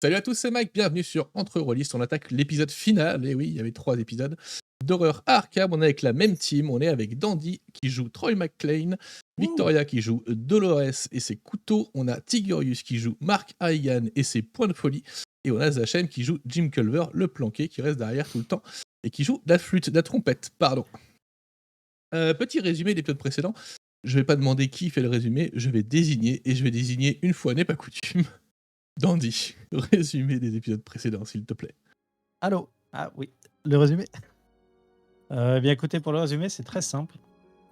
Salut à tous, c'est Mike, bienvenue sur Entre Rôlistes. On attaque l'épisode final, et oui, il y avait 3 épisodes d'horreur à Arkham. On est avec la même team, on est avec Dandy qui joue Troy McClane, Ouh. Victoria qui joue Dolores et ses couteaux, on a Tigurius qui joue Mark Hagan et ses points de folie, et on a Zachem qui joue Jim Culver, le planqué qui reste derrière tout le temps, et qui joue la flûte, la trompette, pardon. Petit résumé de l'épisode précédent, je vais pas demander qui fait le résumé, je vais désigner, et je vais désigner une fois n'est pas coutume. Dandy, résumé des épisodes précédents, s'il te plaît. Allô? Ah oui, le résumé. Bien écoutez, pour le résumé, c'est très simple.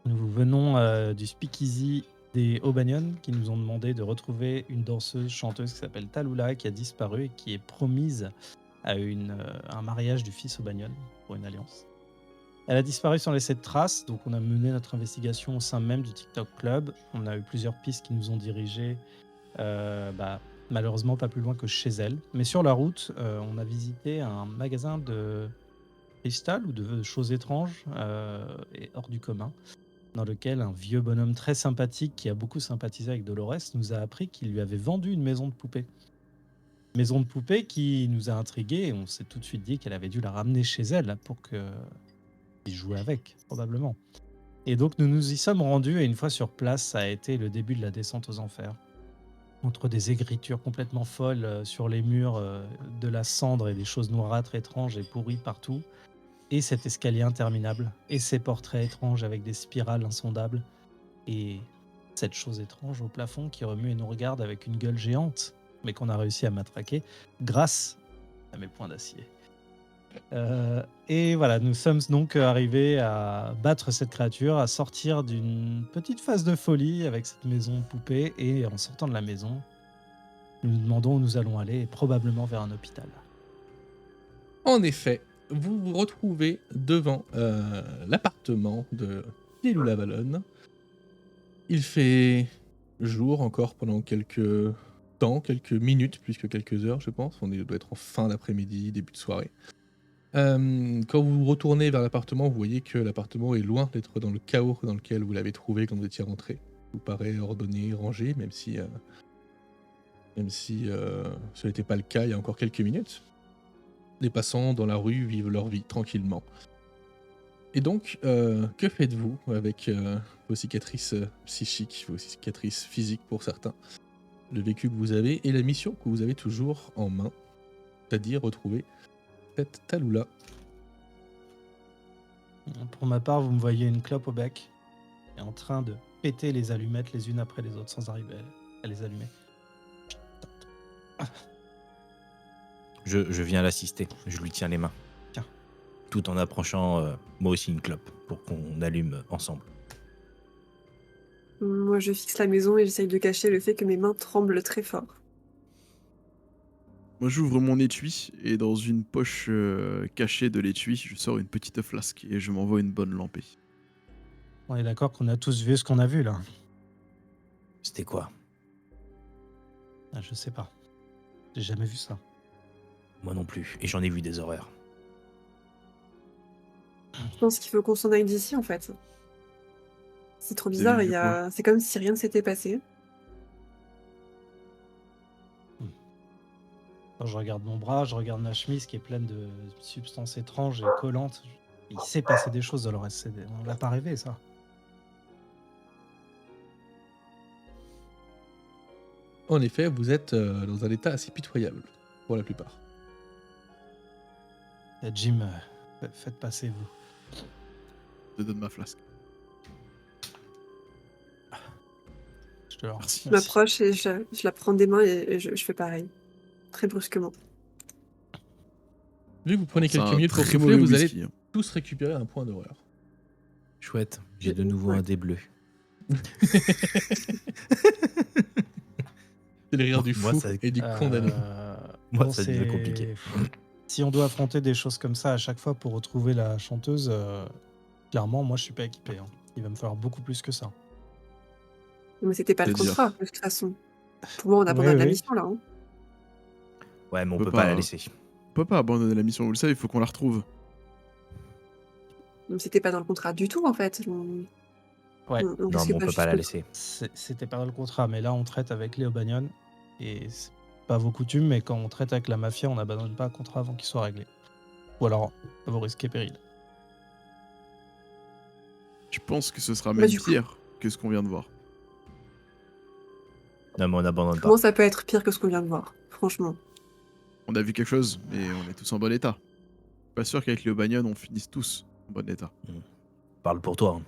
Nous venons du speakeasy des O'Banion qui nous ont demandé de retrouver une danseuse chanteuse qui s'appelle Tallulah, qui a disparu et qui est promise à un mariage du fils O'Banion pour une alliance. Elle a disparu sans laisser de traces, donc on a mené notre investigation au sein même du TikTok Club. On a eu plusieurs pistes qui nous ont dirigés, malheureusement pas plus loin que chez elle. Mais sur la route, on a visité un magasin de cristal ou de choses étranges et hors du commun, dans lequel un vieux bonhomme très sympathique qui a beaucoup sympathisé avec Dolores nous a appris qu'il lui avait vendu une maison de poupée. Maison de poupée qui nous a intrigués et on s'est tout de suite dit qu'elle avait dû la ramener chez elle pour qu'il joue avec, probablement. Et donc nous nous y sommes rendus et une fois sur place, ça a été le début de la descente aux enfers. Entre des écritures complètement folles sur les murs, de la cendre et des choses noirâtres étranges et pourries partout, et cet escalier interminable, et ces portraits étranges avec des spirales insondables, et cette chose étrange au plafond qui remue et nous regarde avec une gueule géante, mais qu'on a réussi à matraquer grâce à mes poings d'acier. Et voilà, nous sommes donc arrivés à battre cette créature, à sortir d'une petite phase de folie avec cette maison poupée, et en sortant de la maison, nous nous demandons où nous allons aller, et probablement vers un hôpital. En effet, vous vous retrouvez devant l'appartement de Lilou Lavalonne. Il fait jour encore pendant quelques temps, quelques minutes, plus que quelques heures, je pense. On doit être en fin d'après-midi, début de soirée. Quand vous vous retournez vers l'appartement, vous voyez que l'appartement est loin d'être dans le chaos dans lequel vous l'avez trouvé quand vous étiez rentré. Vous paraît ordonné, rangé, même si ce n'était pas le cas il y a encore quelques minutes. Les passants dans la rue vivent leur vie tranquillement. Et donc, que faites-vous avec vos cicatrices psychiques, vos cicatrices physiques pour certains, le vécu que vous avez et la mission que vous avez toujours en main, c'est-à-dire retrouver cette Tallulah. Pour ma part, vous me voyez une clope au bec et en train de péter les allumettes les unes après les autres sans arriver à les allumer. Je viens l'assister, je lui tiens les mains. Tiens. Tout en approchant moi aussi une clope pour qu'on allume ensemble. Moi, je fixe la maison et j'essaye de cacher le fait que mes mains tremblent très fort. Moi, j'ouvre mon étui et dans une poche cachée de l'étui, je sors une petite flasque et je m'envoie une bonne lampée. On est d'accord qu'on a tous vu ce qu'on a vu là. C'était quoi? Ah, je sais pas. J'ai jamais vu ça. Moi non plus, et j'en ai vu des horreurs. Je pense qu'il faut qu'on s'en aille d'ici, en fait. C'est trop Vous avez bizarre, vu c'est comme si rien ne s'était passé. Quand je regarde mon bras, je regarde ma chemise qui est pleine de substances étranges et collantes. Il s'est passé des choses, Dolores. On l'a pas rêvé, ça. En effet, vous êtes dans un état assez pitoyable, pour la plupart. Jim, faites passer, vous. Je te donne ma flasque. Je te le rends. Merci. Je m'approche et je la prends des mains et je fais pareil. Très brusquement. Vu que vous prenez C'est quelques un minutes pour très souffler, mauvais vous allez whisky, hein. tous récupérer un point d'horreur. Chouette, j'ai de nouveau un dé bleu. C'est le rire du Moi, fou ça- et du condamné. Moi, Bon, ça devient compliqué. Si on doit affronter des choses comme ça à chaque fois pour retrouver la chanteuse, clairement, moi, je suis pas équipé. Hein. Il va me falloir beaucoup plus que ça. Mais c'était pas le C'est-à-dire contrat, de toute façon. Pour moi, on abandonne la oui. mission, là. Hein. Ouais, mais on peut peut pas, pas la hein. laisser. On peut pas abandonner la mission, vous le savez, il faut qu'on la retrouve. Donc, c'était pas dans le contrat du tout, en fait. Ouais. On Non, risque mais on peut pas la juste laisser. C'était pas dans le contrat, mais là, on traite avec Léo Bagnon. Et pas vos coutumes, mais quand on traite avec la mafia, on n'abandonne pas un contrat avant qu'il soit réglé. Ou alors, à vos risques et périls. Je pense que ce sera Bah, même du coup, pire que ce qu'on vient de voir. Non, mais on n'abandonne pas. comment ça peut être pire que ce qu'on vient de voir? Franchement. On a vu quelque chose, mais on est tous en bon état. Pas sûr qu'avec les O'Banion, on finisse tous en bon état. Parle pour toi.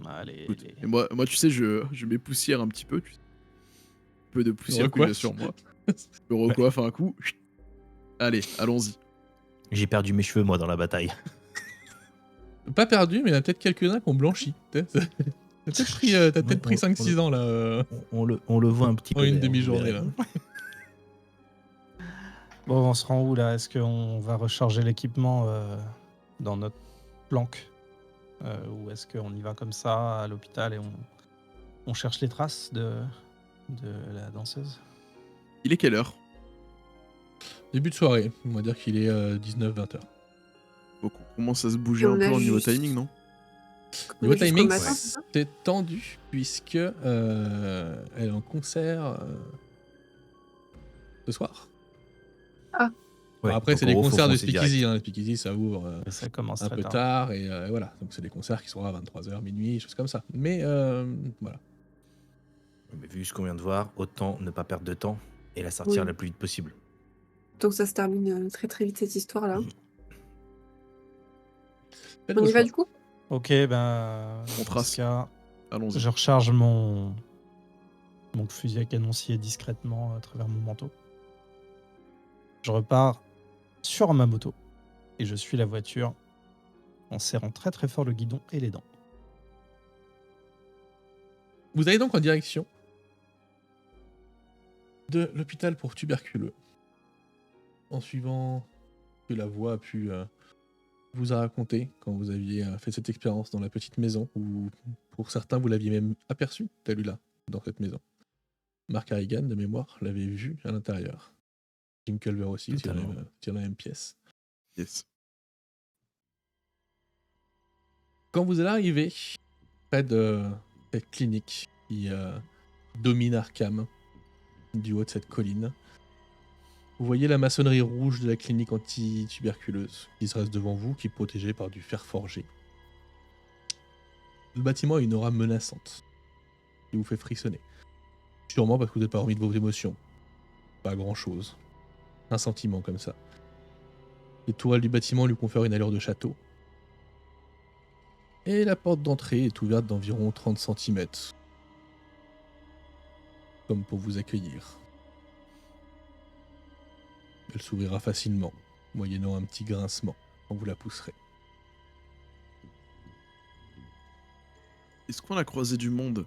Allez, Écoute, et moi, tu sais, je m'époussière un petit peu. Tu sais. Un peu de poussière que j'ai recoiffe. sur moi. Je me recoiffe un coup. Allez, allons-y. J'ai perdu mes cheveux, moi, dans la bataille. Pas perdu, mais il y en a peut-être quelques-uns qui ont blanchi. T'as peut-être pris 5-6 ans là, On le voit un petit en peu. une mais on demi-journée là. verra. Bon, on se rend où là? Est-ce qu'on va recharger l'équipement dans notre planque? Ou est-ce qu'on y va comme ça à l'hôpital et on cherche les traces de la danseuse? Il est quelle heure? Début de soirée, on va dire qu'il est 19-20 heures. Faut qu'on commence à se bouger Et un on peu a au niveau juste- timing, non? On Niveau est jusqu'au timing, matin, c'est ça? c'est tendu puisque elle est en concert ce soir. Ouais, Bon, après, donc c'est en des gros, faut concerts de foncer direct. Speakeasy. Les Speakeasy, ça ouvre Ça commence un très peu tard. tard et voilà. Donc, c'est des concerts qui seront à 23h, minuit, choses comme ça. Mais voilà. Mais vu ce qu'on vient de voir, autant ne pas perdre de temps et la sortir Oui. le plus vite possible. Donc ça se termine très très vite cette histoire-là. Faites On vos y va choix. du coup? Ok, ben. On dans trace. ce cas, Allons-y. je recharge mon fusil à canoncier discrètement à travers mon manteau. Je repars sur ma moto et je suis la voiture en serrant très très fort le guidon et les dents. Vous allez donc en direction de l'hôpital pour tuberculeux. En suivant ce que la voix a pu vous a raconté quand vous aviez fait cette expérience dans la petite maison, ou pour certains vous l'aviez même aperçu, tel là, dans cette maison. Mark Harrigan, de mémoire, l'avait vu à l'intérieur. Jim Culver aussi, c'est Totalement. dans la même pièce. Yes. Quand vous allez arriver près de cette clinique qui domine Arkham, du haut de cette colline, vous voyez la maçonnerie rouge de la clinique anti-tuberculeuse qui se reste devant vous, qui est protégée par du fer forgé. Le bâtiment a une aura menaçante qui vous fait frissonner. Sûrement parce que vous n'êtes pas remis de vos émotions. Pas grand-chose. Un sentiment comme ça. Les tourelles du bâtiment lui confèrent une allure de château. Et la porte d'entrée est ouverte d'environ 30 cm. Comme pour vous accueillir. Elle s'ouvrira facilement, moyennant un petit grincement, quand vous la pousserez. Est-ce qu'on a croisé du monde?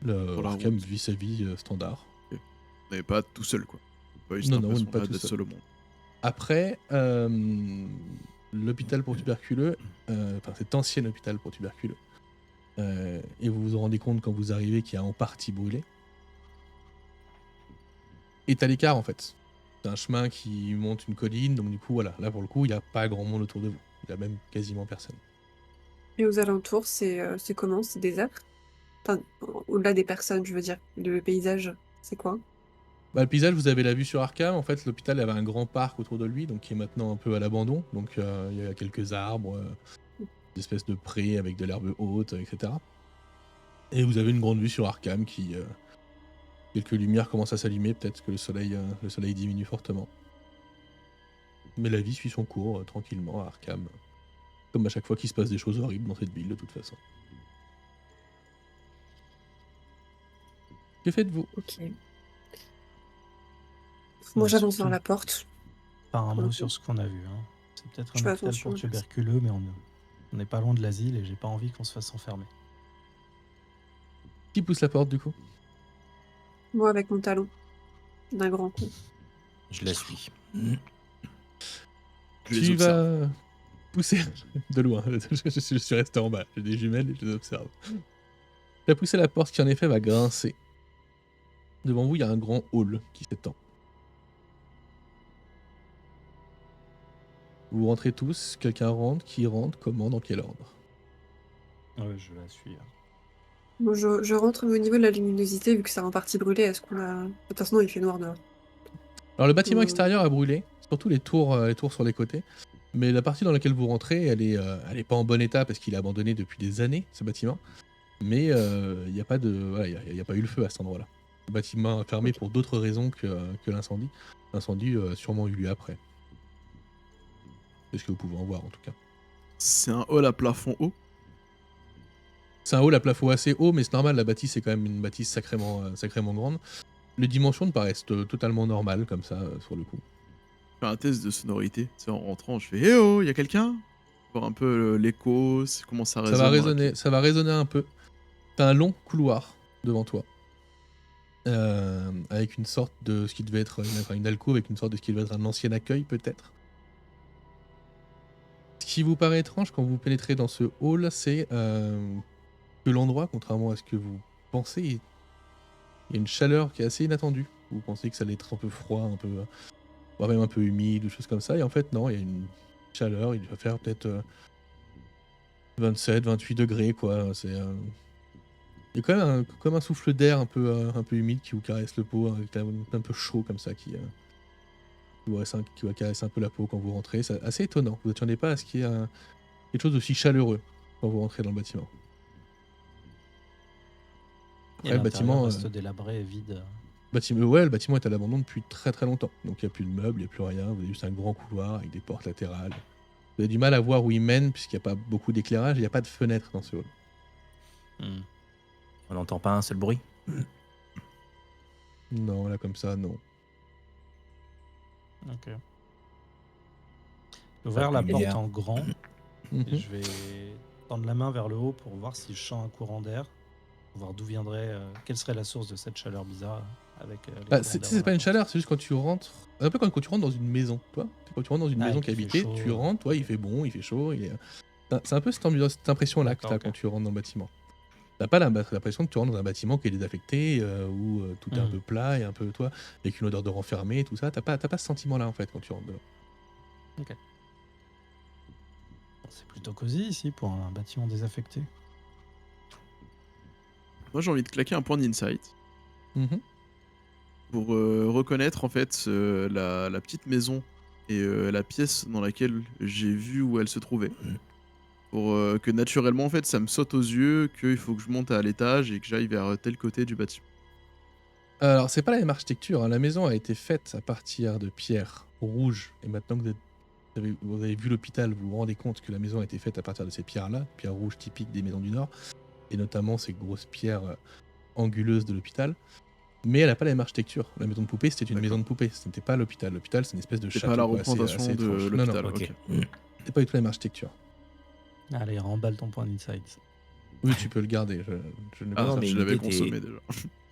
Le Pour la Arkham route. vit sa vie standard. On n'avait pas tout seul, quoi. Pas eu cette Non, on impression n'est pas là tout d'être seul. seul au monde. Après, l'hôpital pour tuberculeux, enfin cet ancien hôpital pour tuberculeux, et vous vous en rendez compte quand vous arrivez qu'il a en partie brûlé, est à l'écart en fait. C'est un chemin qui monte une colline, donc du coup voilà, là pour le coup il n'y a pas grand monde autour de vous. Il n'y a même quasiment personne. Et aux alentours, c'est comment? C'est désert? Enfin, au-delà des personnes, je veux dire. Le paysage, c'est quoi? Bah, le paysage, vous avez la vue sur Arkham. En fait, l'hôpital avait un grand parc autour de lui, donc qui est maintenant un peu à l'abandon. Donc il y a quelques arbres, des espèces de prés avec de l'herbe haute, etc. Et vous avez une grande vue sur Arkham qui... quelques lumières commencent à s'allumer, peut-être que le soleil diminue fortement. Mais la vie suit son cours tranquillement à Arkham. Comme à chaque fois qu'il se passe des choses horribles dans cette ville, de toute façon. Que faites-vous? Ok. Moi, Ouais, j'avance surtout vers la porte. pas un pour le mot coup. sur ce qu'on a vu. Hein. C'est peut-être Je un fais hôpital attention, pour merci. tuberculeux, mais on n'est pas loin de l'asile et j'ai pas envie qu'on se fasse enfermer. Qui pousse la porte du coup? Moi, avec mon talon. D'un grand coup. Je la suis. Je les Tu observe. vas pousser de loin. Je suis resté en bas. J'ai des jumelles et je les observe. Tu vas pousser la porte qui en effet va grincer. Devant vous, il y a un grand hall qui s'étend. Vous rentrez tous, quelqu'un rentre, qui rentre, comment, dans quel ordre? Ouais, je la suis. Bon, je rentre au niveau de la luminosité, vu que c'est en partie brûlé. Est-ce qu'on a... De toute façon, il fait noir dehors. Alors le bâtiment Euh, extérieur a brûlé, surtout les tours sur les côtés. Mais la partie dans laquelle vous rentrez, elle est pas en bon état parce qu'il est abandonné depuis des années, ce bâtiment. Mais il n'y a pas de, voilà, y a pas eu le feu à cet endroit-là. Le bâtiment a fermé Ok. pour d'autres raisons que l'incendie. L'incendie a sûrement eu lieu après. C'est ce que vous pouvez en voir en tout cas. C'est un hall à plafond haut. C'est un hall à plafond assez haut, mais c'est normal, la bâtisse est quand même une bâtisse sacrément grande. Les dimensions me paraissent totalement normales comme ça, sur le coup. Je fais un test de sonorité. Tu sais, en rentrant, je fais Eh oh, y a quelqu'un? Voir un peu l'écho, comment ça résonne. Ça va résonner un peu. T'as un long couloir devant toi. Avec une sorte de ce qui devait être une alcôve, avec une sorte de ce qui devait être un ancien accueil peut-être. Ce qui vous paraît étrange quand vous pénétrez dans ce hall, c'est que l'endroit, contrairement à ce que vous pensez, il y a une chaleur qui est assez inattendue. Vous pensez que ça allait être un peu froid, voire même un peu humide, ou choses comme ça, et en fait non, il y a une chaleur, il va faire peut-être 27, 28 degrés quoi. Il y a quand même comme un souffle d'air un peu humide qui vous caresse le peau, un peu chaud comme ça, qui va caresser un peu la peau quand vous rentrez. C'est assez étonnant. Vous n'attendez pas à ce qu'il y ait quelque chose d'aussi chaleureux quand vous rentrez dans le bâtiment. Et Après, le l'intérieur bâtiment, reste délabré et vide. le bâtiment est à l'abandon depuis très très longtemps. Donc il n'y a plus de meubles, il n'y a plus rien. Vous avez juste un grand couloir avec des portes latérales. Vous avez du mal à voir où il mène puisqu'il n'y a pas beaucoup d'éclairage. Il n'y a pas de fenêtre dans ce hall. Hmm. On n'entend pas un seul bruit. Non, là comme ça, non. Ok. Je vais ouvrir la de porte lumière. en grand Mhm. et je vais tendre la main vers le haut pour voir si je sens un courant d'air, pour voir d'où viendrait, quelle serait la source de cette chaleur bizarre avec les Bah, courants c'est d'air c'est dans pas la une porte. chaleur, c'est juste quand tu rentres. Un peu comme quand tu rentres dans une maison, toi. Quand tu rentres dans une maison Et qui est qu'il fait habitée, chaud, tu rentres, toi, il fait bon, il fait chaud. C'est un peu cette impression-là que D'accord, tu as ok. quand tu rentres dans le bâtiment. T'as pas l'impression que tu rentres dans un bâtiment qui est désaffecté, où tout est un peu plat et un peu, toi, avec une odeur de renfermé et tout ça. T'as pas ce sentiment-là, en fait, quand tu rentres dedans. C'est plutôt cosy ici pour un bâtiment désaffecté. Moi, j'ai envie de claquer un point d'insight Mhm. pour reconnaître en fait la petite maison et la pièce dans laquelle j'ai vu où elle se trouvait. Pour que naturellement, en fait, ça me saute aux yeux qu'il faut que je monte à l'étage et que j'aille vers tel côté du bâtiment. Alors, c'est pas la même architecture, hein. La maison a été faite à partir de pierres rouges. Et maintenant que vous avez vu l'hôpital, vous vous rendez compte que la maison a été faite à partir de ces pierres-là, pierres rouges typiques des maisons du Nord, et notamment ces grosses pierres anguleuses de l'hôpital. Mais elle n'a pas la même architecture. La maison de poupée, c'était une D'accord. maison de poupée. Ce n'était pas l'hôpital. L'hôpital, c'est une espèce de C'est château pas la quoi, représentation assez de étrange. l'hôpital. Non, Ok. c'est pas du tout la même architecture. Allez, remballe ton point d'insight. Oui, tu peux le garder. Je n'ai Ah, pas non, ça. mais je l'avais l'idée était- consommé déjà.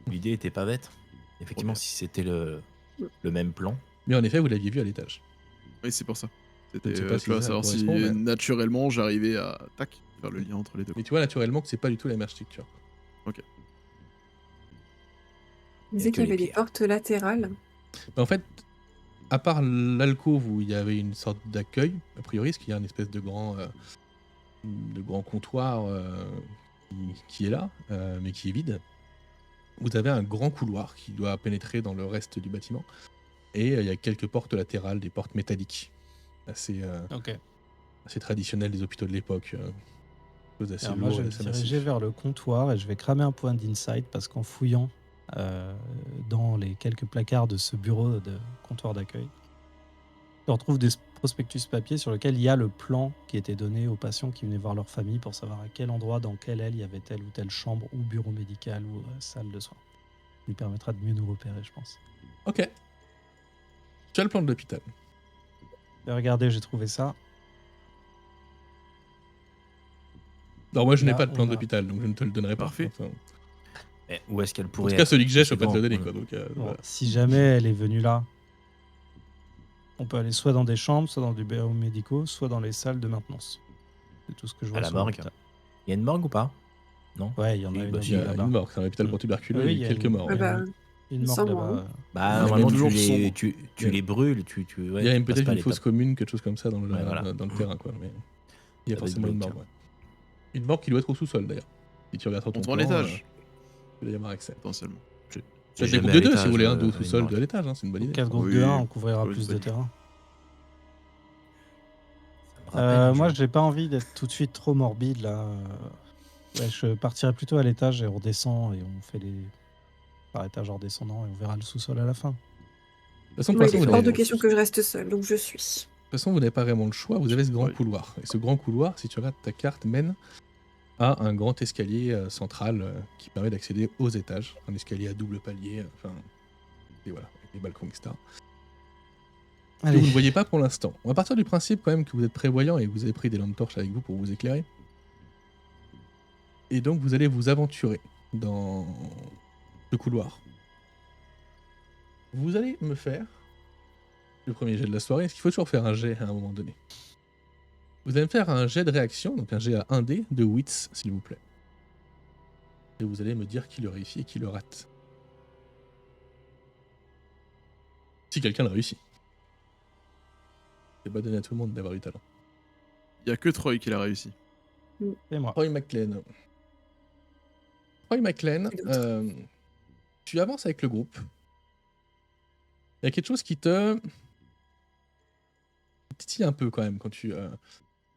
L'idée était pas bête. Effectivement, bien. si c'était le même plan. Mais en effet, vous l'aviez vu à l'étage. Oui, c'est pour ça. Je C'était ne sais pas tu si vois, ça savoir si correspond, mais- naturellement j'arrivais à faire le lien entre les deux. Mais tu vois naturellement que c'est pas du tout la même architecture. Il disait que qu'il y les avait des pierres. portes latérales. Mais en fait, à part l'alcôve où il y avait une sorte d'accueil, a priori, parce qu'il y a une espèce de grand comptoir qui est là, mais qui est vide, vous avez un grand couloir qui doit pénétrer dans le reste du bâtiment. Et il y a quelques portes latérales, des portes métalliques, assez Ok. traditionnelles des hôpitaux de l'époque. Choses assez Alors moi, je lourdes, vais me assez diriger massives. vers le comptoir et je vais cramer un point d'insight parce qu'en fouillant dans les quelques placards de ce bureau de comptoir d'accueil, je retrouve des prospectus papier sur lesquels il y a le plan qui était donné aux patients qui venaient voir leur famille pour savoir à quel endroit, dans quelle aile, il y avait telle ou telle chambre ou bureau médical ou salle de soins. Ça nous permettra de mieux nous repérer, je pense. Ok. Tu as le plan de l'hôpital. Regardez, j'ai trouvé ça. Non, moi je n'ai Là, pas de plan on a- d'hôpital, donc je ne te le donnerai pas. Parfait. Enfin, Mais où est-ce qu'elle en pourrait tout cas, être celui que j'ai, je C'est peux pas te le grand. donner. Quoi, donc, Bon, voilà. si jamais elle est venue là, on peut aller soit dans des chambres, soit dans des bureaux médicaux, soit dans les salles de maintenance. C'est tout ce que je vois À la sur morgue. l'hôpital. Il y a une morgue ou pas? Non. Ouais, il y en a Oui, une bah, aussi Il y a là-bas. une morgue, c'est un hôpital Mm. pour tuberculeux, Oui, il y a quelques morts. Ah ouais. bah, Une il morgue semble, là-bas. Bah, Ouais, normalement, mais toujours sombre. tu Il y a- les brûles, ouais, Il y a tu passes peut-être pas à une l'étape. fosse commune, quelque chose comme ça dans le, Ouais, voilà. dans le terrain. Quoi, mais il y a Ça va être forcément une glauque. morgue. Ouais. Une morgue qui doit être au sous-sol d'ailleurs. Si tu regardes sur ton Monte en plan, l'étage, il va y avoir accès. potentiellement. Tu J'ai as des groupes jamais de à 2 si vous voulez, l'étage, un dos tout seul Marc. de l'étage, hein, c'est une bonne idée. 4 groupes Oui, de 1, on couvrira oui, plus bonne de idée. terrain. Ça me rappelle un Moi, jeu. j'ai pas envie d'être tout de suite trop morbide là. Ouais, je partirais plutôt à l'étage et on redescend et on fait les par étage en redescendant et on verra le sous-sol à la fin. De toute façon, pour Oui, l'instant, il vous est hors n'avez de question que je reste seule, donc je suis. de toute façon, vous n'avez pas vraiment le choix. Vous avez ce grand Oui. couloir. Et ce grand couloir, si tu regardes ta carte, mène à un grand escalier central qui permet d'accéder aux étages. Un escalier à double palier, enfin, et voilà, avec les balcons, etc. Que Allez, vous ne voyez pas pour l'instant. On va partir du principe quand même que vous êtes prévoyant et que vous avez pris des lampes torches avec vous pour vous éclairer. Et donc vous allez vous aventurer dans ce couloir. Vous allez me faire le premier jet de la soirée. Est-ce qu'il faut toujours faire un jet à un moment donné? Vous allez me faire un jet de réaction, donc un jet à 1D de wits, s'il vous plaît. Et vous allez me dire qui le réussit et qui le rate. Si quelqu'un le réussit. C'est pas donné à tout le monde d'avoir du talent. Il y a que Troy qui l'a réussi. c'est moi. Roy McLean. Roy McLean, Et d'autres. tu avances avec le groupe. Il y a quelque chose qui te titille un peu quand même quand tu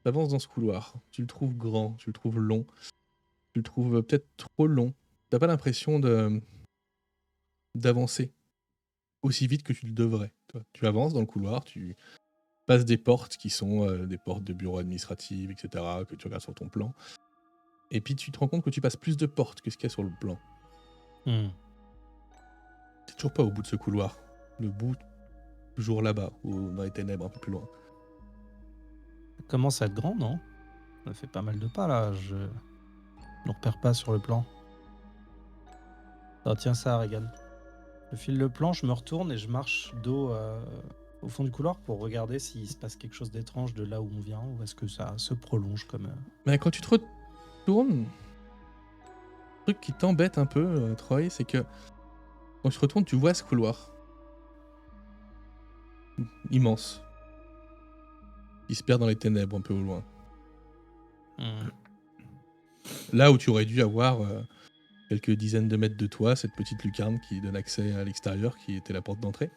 avances dans ce couloir. Tu le trouves grand, tu le trouves long, tu le trouves peut-être trop long. T'as pas l'impression d'avancer aussi vite que tu le devrais. Tu avances dans le couloir, tu passes des portes qui sont des portes de bureaux administratifs, etc., que tu regardes sur ton plan. Et puis tu te rends compte que tu passes plus de portes que ce qu'il y a sur le plan. T'es toujours pas au bout de ce couloir. Le bout, toujours là-bas, dans les ténèbres, un peu plus loin. Ça commence à être grand, non? Ça fait pas mal de pas là. Je ne repère pas sur le plan. Ah, tiens ça, Regan. Je file le plan, je me retourne et je marche dos au fond du couloir pour regarder s'il se passe quelque chose d'étrange de là où on vient ou est-ce que ça se prolonge comme... Mais quand tu te retournes, le truc qui t'embête un peu, Troy, c'est que quand tu te retournes, tu vois ce couloir. Immense. Il se perd dans les ténèbres un peu au loin. Là où tu aurais dû avoir quelques dizaines de mètres de toi, cette petite lucarne qui donne accès à l'extérieur, qui était la porte d'entrée.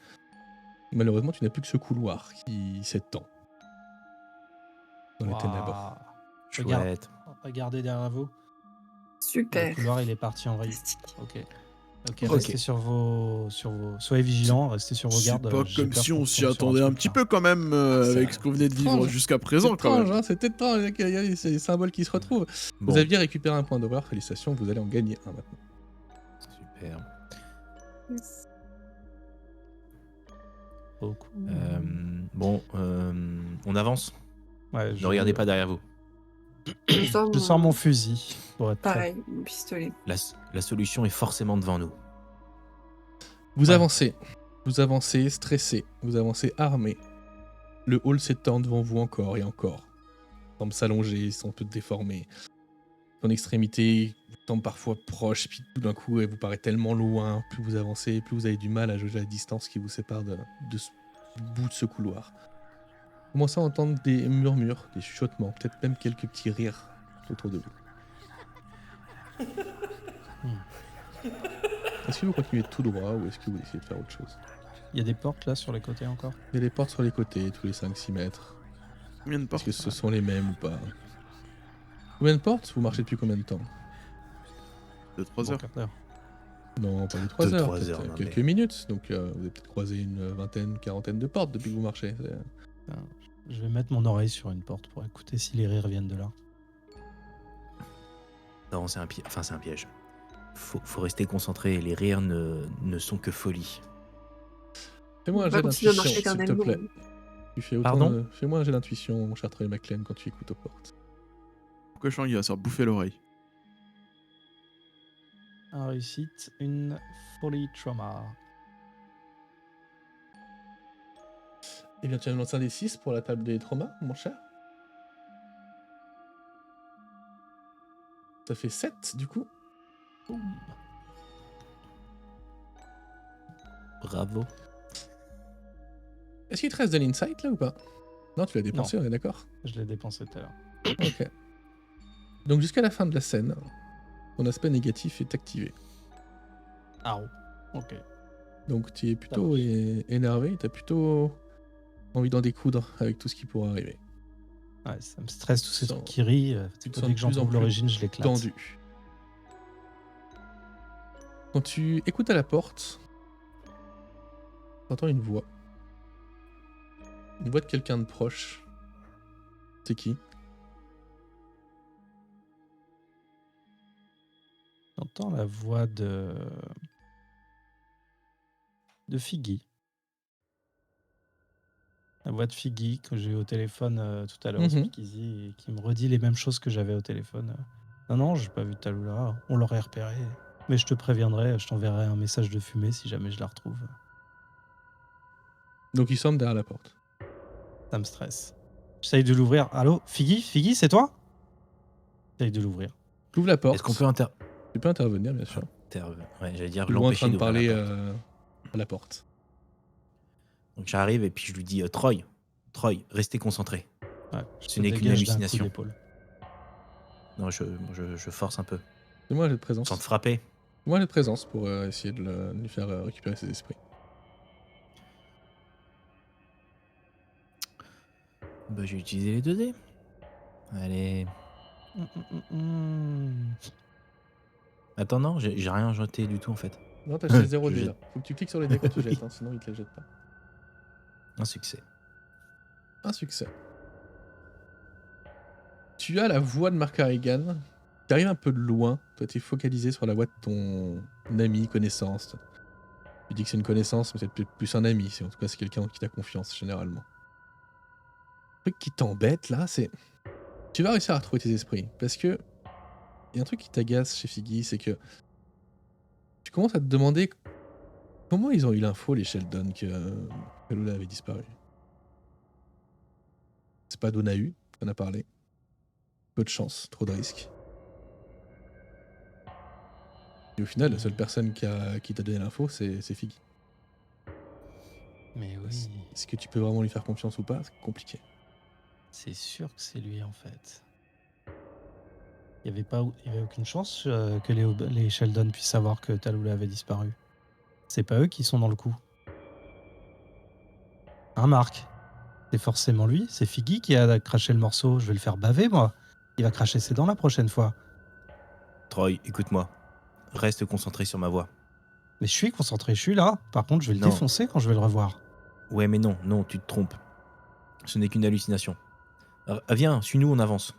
Malheureusement, tu n'as plus que ce couloir qui s'étend dans les ténèbres. Chouette. Regardez derrière vous. Le Super. couloir, il est parti en vrille. Fantastique. Ok, Ok. restez sur vos... Soyez vigilants, restez sur vos C'est gardes. pas j'ai comme peur si qu'on on s'y tombe sur attendait un truc, petit là. peu quand même avec ce qu'on venait de vivre étrange. jusqu'à C'est présent quand étrange, même. hein, c'est étrange, il y a ces symboles qui se retrouvent. Bon, Vous aviez récupéré un point d'horreur, félicitations, vous allez en gagner un maintenant. super. Yes. Beaucoup. On avance. Ouais, Ne regardez pas derrière vous. Je sors mon fusil pour être prêt. Pareil, mon pistolet. La solution est forcément devant nous. Vous Ouais. avancez stressé, vous avancez armé. Le hall s'étend devant vous encore et encore. Il semble s'allonger, il semble peu déformé. Son extrémité vous semble parfois proche, puis tout d'un coup elle vous paraît tellement loin. Plus vous avancez, plus vous avez du mal à jauger la distance qui vous sépare de ce bout de ce couloir. Vous commencez à entendre des murmures, des chuchotements, peut-être même quelques petits rires autour de vous. Est-ce que vous continuez tout droit ou est-ce que vous essayez de faire autre chose? Il y a des portes là sur les côtés encore. Il y a des portes sur les côtés, tous les 5-6 mètres. Combien de Est-ce portes que ce sont les mêmes ou pas? Combien de portes? Vous marchez depuis combien de temps? 2-3 Bon, heures. quart d'heure. Non, pas de 3 Deux, heures, 3 peut-être heures, non, quelques mais- minutes. Donc vous avez peut-être croisé une vingtaine, quarantaine de portes depuis que vous marchez. Je vais mettre mon oreille sur une porte pour écouter si les rires viennent de là. Non, c'est un piège. Enfin, c'est un piège. Faut rester concentré. Les rires ne sont que folie. Fais-moi un On va jet continuer à d'intuition, marcher s'il te éternellement. plaît. Tu fais autant Pardon de... Fais-moi un jet d'intuition, mon cher Troy McLean, quand tu écoutes aux portes. Cochon, il va se faire bouffer l'oreille. Un réussite, une folie trauma. Eh bien, tu vas me lancer un des 6 pour la table des traumas, mon cher. Ça fait 7, du coup. Boum. Bravo. Est-ce qu'il te reste de l'insight, là, ou pas? Non, tu l'as dépensé, on est d'accord? Je l'ai dépensé tout à l'heure. Ok. Donc jusqu'à la fin de la scène, ton aspect négatif est activé. Ah, ok. Donc tu es Ça plutôt marche. énervé, tu as plutôt envie d'en découdre avec tout ce qui pourrait arriver. Ouais, ça me stresse tous ces Sens- trucs qui rient. Tu te Dès sens de que j'en plus en trouve plus l'origine, je l'éclate. tendu. Quand tu écoutes à la porte, tu entends une voix. Une voix de quelqu'un de proche. C'est qui? J'entends la voix de Figgy. La voix de Figgy que j'ai eu au téléphone tout à l'heure au Mhm. Speakeasy et qui me redit les mêmes choses que j'avais au téléphone. Non, j'ai pas vu Talula. On l'aurait repéré. Mais je te préviendrai, je t'enverrai un message de fumée si jamais je la retrouve. Donc il semble derrière la porte. Ça me stresse. J'essaye de l'ouvrir. Allô, Figgy? Figgy, c'est toi? J'essaye de l'ouvrir. Tu ouvres la porte. Est-ce qu'on peut Tu peux intervenir, bien sûr. Ouais, j'allais dire Tu le vois en train l'empêcher de d'ouvrir parler la porte. à la porte. Donc j'arrive et puis je lui dis Troy, restez concentré. Ouais, je Ce te n'est qu'une dégage d'un coup hallucination. d'épaule. Non, je force un peu. Fais-moi un jet de présence. Sans te frapper. Fais-moi un jet de présence pour essayer de lui faire récupérer ses esprits. Bah, j'ai utilisé les 2 dés. Allez. Attends, non, j'ai rien jeté du tout en fait. Non, t'as jeté 0 Je dés jette. là. Faut que tu cliques sur les dés quand tu Oui. jettes, hein, sinon il te les jette pas. Un succès. Un succès. Tu as la voix de Mark Harrigan. Tu arrives un peu de loin. Toi, tu es focalisé sur la voix de ton ami, connaissance. Tu dis que c'est une connaissance, mais c'est peut-être plus un ami. En tout cas, c'est quelqu'un qui t'a confiance, généralement. Le truc qui t'embête, là, c'est... Tu vas réussir à retrouver tes esprits. Parce que... Il y a un truc qui t'agace chez Figgy, c'est que... Tu commences à te demander... Comment ils ont eu l'info, les Sheldon, que Lula avait disparu? C'est pas Donahue qu'on a parlé. Peu de chance, trop de risques. Et au final, la seule personne qui t'a donné l'info, c'est Figgy. Mais oui, Est-ce que tu peux vraiment lui faire confiance ou pas? C'est compliqué. c'est sûr que c'est lui en fait. Il n'y avait aucune chance que les Sheldon puissent savoir que Talula avait disparu. C'est pas eux qui sont dans le coup. Hein, Marc? C'est forcément lui, c'est Figgy qui a craché le morceau. Je vais le faire baver, moi. Il va cracher ses dents la prochaine fois. Troy, écoute-moi. Reste concentré sur ma voix. Mais je suis concentré, je suis là. Par contre, je vais le Non. défoncer quand je vais le revoir. Ouais, mais non, tu te trompes. Ce n'est qu'une hallucination. Viens, suis-nous, on avance.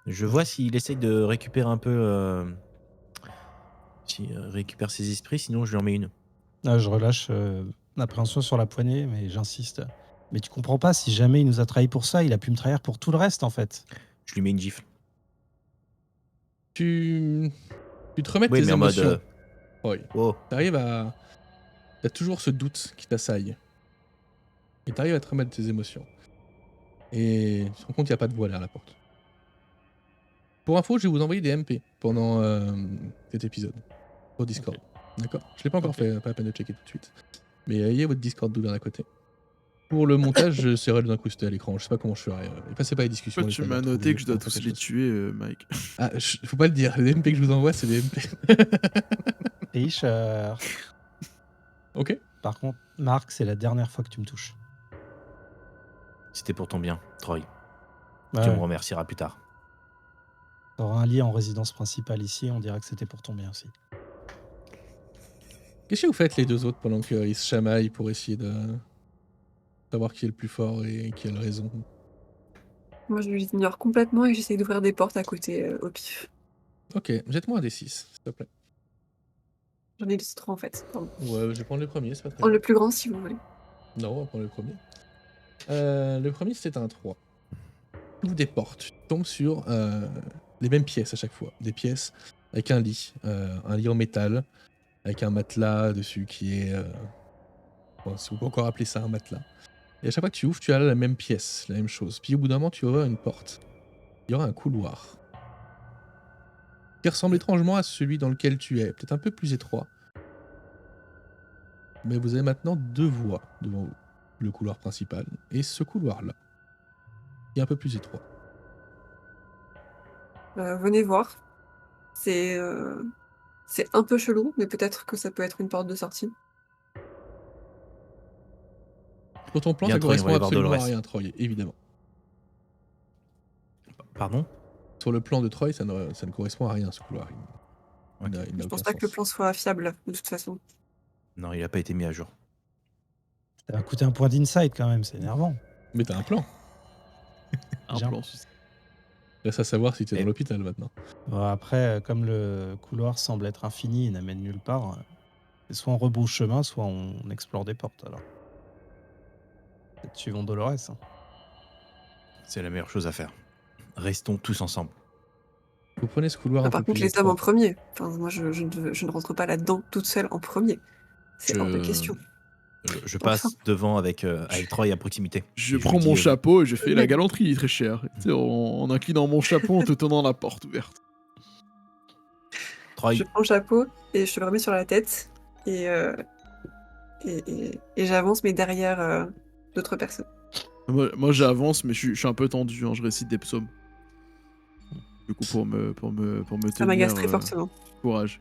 Je vois s'il essaye de récupérer un peu... récupère ses esprits, sinon je lui en mets une. Ah, je relâche l'appréhension sur la poignée, mais j'insiste. Mais tu comprends pas, si jamais il nous a trahis pour ça, il a pu me trahir pour tout le reste, en fait. Je lui mets une gifle. Tu te remets de Oui, tes mais en mode... émotions. Oui. Oh, T'arrives à... T'as toujours ce doute qui t'assaille. Et t'arrives à te remettre de tes émotions. Et tu te rends compte qu'il n'y a pas de voix derrière la porte. Pour info, je vais vous envoyer des MP pendant cet épisode. Sur Discord. D'accord? Je l'ai pas encore fait, pas la peine de checker tout de suite. Mais ayez votre Discord d'ouvert à côté. Pour le montage, j'essaierai de l'incruster à l'écran. Je sais pas comment je ferai. Passez pas les discussions. Pourquoi tu m'as noté que je dois tous les tuer, Mike? Ah, faut pas le dire. Les MP que je vous envoie, c'est des MP. Richard. Ok. Par contre, Marc, c'est la dernière fois que tu me touches. c'était pour ton bien, Troy. Tu Ouais. me remercieras plus tard. T'auras un lit en résidence principale ici, on dirait que c'était pour ton bien aussi. Qu'est-ce que vous faites les deux autres pendant qu'ils se chamaillent pour essayer de savoir qui est le plus fort et qui a le raison? Moi, je l'ignore complètement et j'essaye d'ouvrir des portes à côté au pif. Ok, jette-moi un D6, s'il te plaît. J'en ai 3 en fait. Pardon. Ouais, je vais prendre le premier, c'est pas très Prends grave. le plus grand si vous voulez. Non, on va prendre le premier. Le premier, c'est un 3. Tu ouvres des portes, tu tombes sur les mêmes pièces à chaque fois. Des pièces avec un lit en métal, avec un matelas dessus qui est... bon, si on peut encore appeler ça un matelas. Et à chaque fois que tu ouvres, tu as la même pièce, la même chose. Puis au bout d'un moment, tu ouvres une porte. Il y aura un couloir qui ressemble étrangement à celui dans lequel tu es, peut-être un peu plus étroit. Mais vous avez maintenant 2 voies devant vous. Le couloir principal et ce couloir-là, qui est un peu plus étroit. Venez voir. C'est un peu chelou, mais peut-être que ça peut être une porte de sortie. Sur ton plan, Bien, ça Troy, on va correspond aller voir absolument à Dolores. rien, Troy, évidemment. Pardon? Sur le plan de Troy, ça ne correspond à rien, ce couloir. Il Ok. n'a Je aucun pense pas sens. que le plan soit fiable, de toute façon. Non, il a pas été mis à jour. Ça va coûter un point d'insight quand même, c'est énervant. Mais t'as un plan. Un Bien. plan. Reste à savoir si t'es Et- dans l'hôpital maintenant. Bon, après, comme le couloir semble être infini et n'amène nulle part, c'est soit on rebrousse chemin, soit on explore des portes. Alors, peut-être suivons Dolores. Hein. C'est la meilleure chose à faire. Restons tous ensemble. Vous prenez ce couloir un Par peu contre, plus les hommes en étroit. premier. Enfin, moi, je ne rentre pas là-dedans toute seule en premier. C'est hors de question. Je passe devant avec Troy à proximité. Je Et prends lui dis, mon chapeau et je fais la même. galanterie, très cher. Tu sais, en inclinant mon chapeau en te tenant la porte ouverte. Troy, Je prends le chapeau et je le remets sur la tête. Et j'avance, mais derrière d'autres personnes. Moi, j'avance, mais je suis un peu tendu. Hein, je récite des psaumes. Du coup, pour me Ça m'agace tenir très fortement. courage.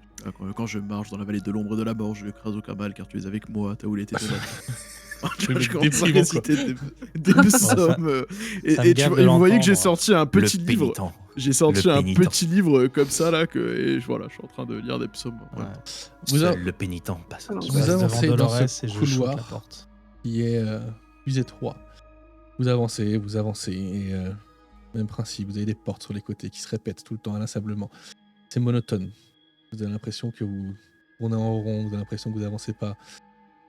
Quand je marche dans la vallée de l'ombre et de la mort, je crase aucun mal, car tu es avec moi. Ta houle était ton Le Je mec commence à déprimant, réciter des psaumes. ça me gave de Et vous voyez que j'ai l'entendre. sorti un petit le livre. pénitent. J'ai sorti Le un pénitent. petit livre comme ça là et voilà, je suis en train de lire des psaumes. Voilà. Ouais. Vous Seul a- le pénitent passe. Alors, Je Vous passe devant avancez dans Dolores ce et je choque la couloir. porte. qui est plus étroit. Vous avancez, et même principe, vous avez des portes sur les côtés qui se répètent tout le temps inlassablement. C'est monotone. Vous avez l'impression que vous tournez en rond, vous avez l'impression que vous n'avancez pas.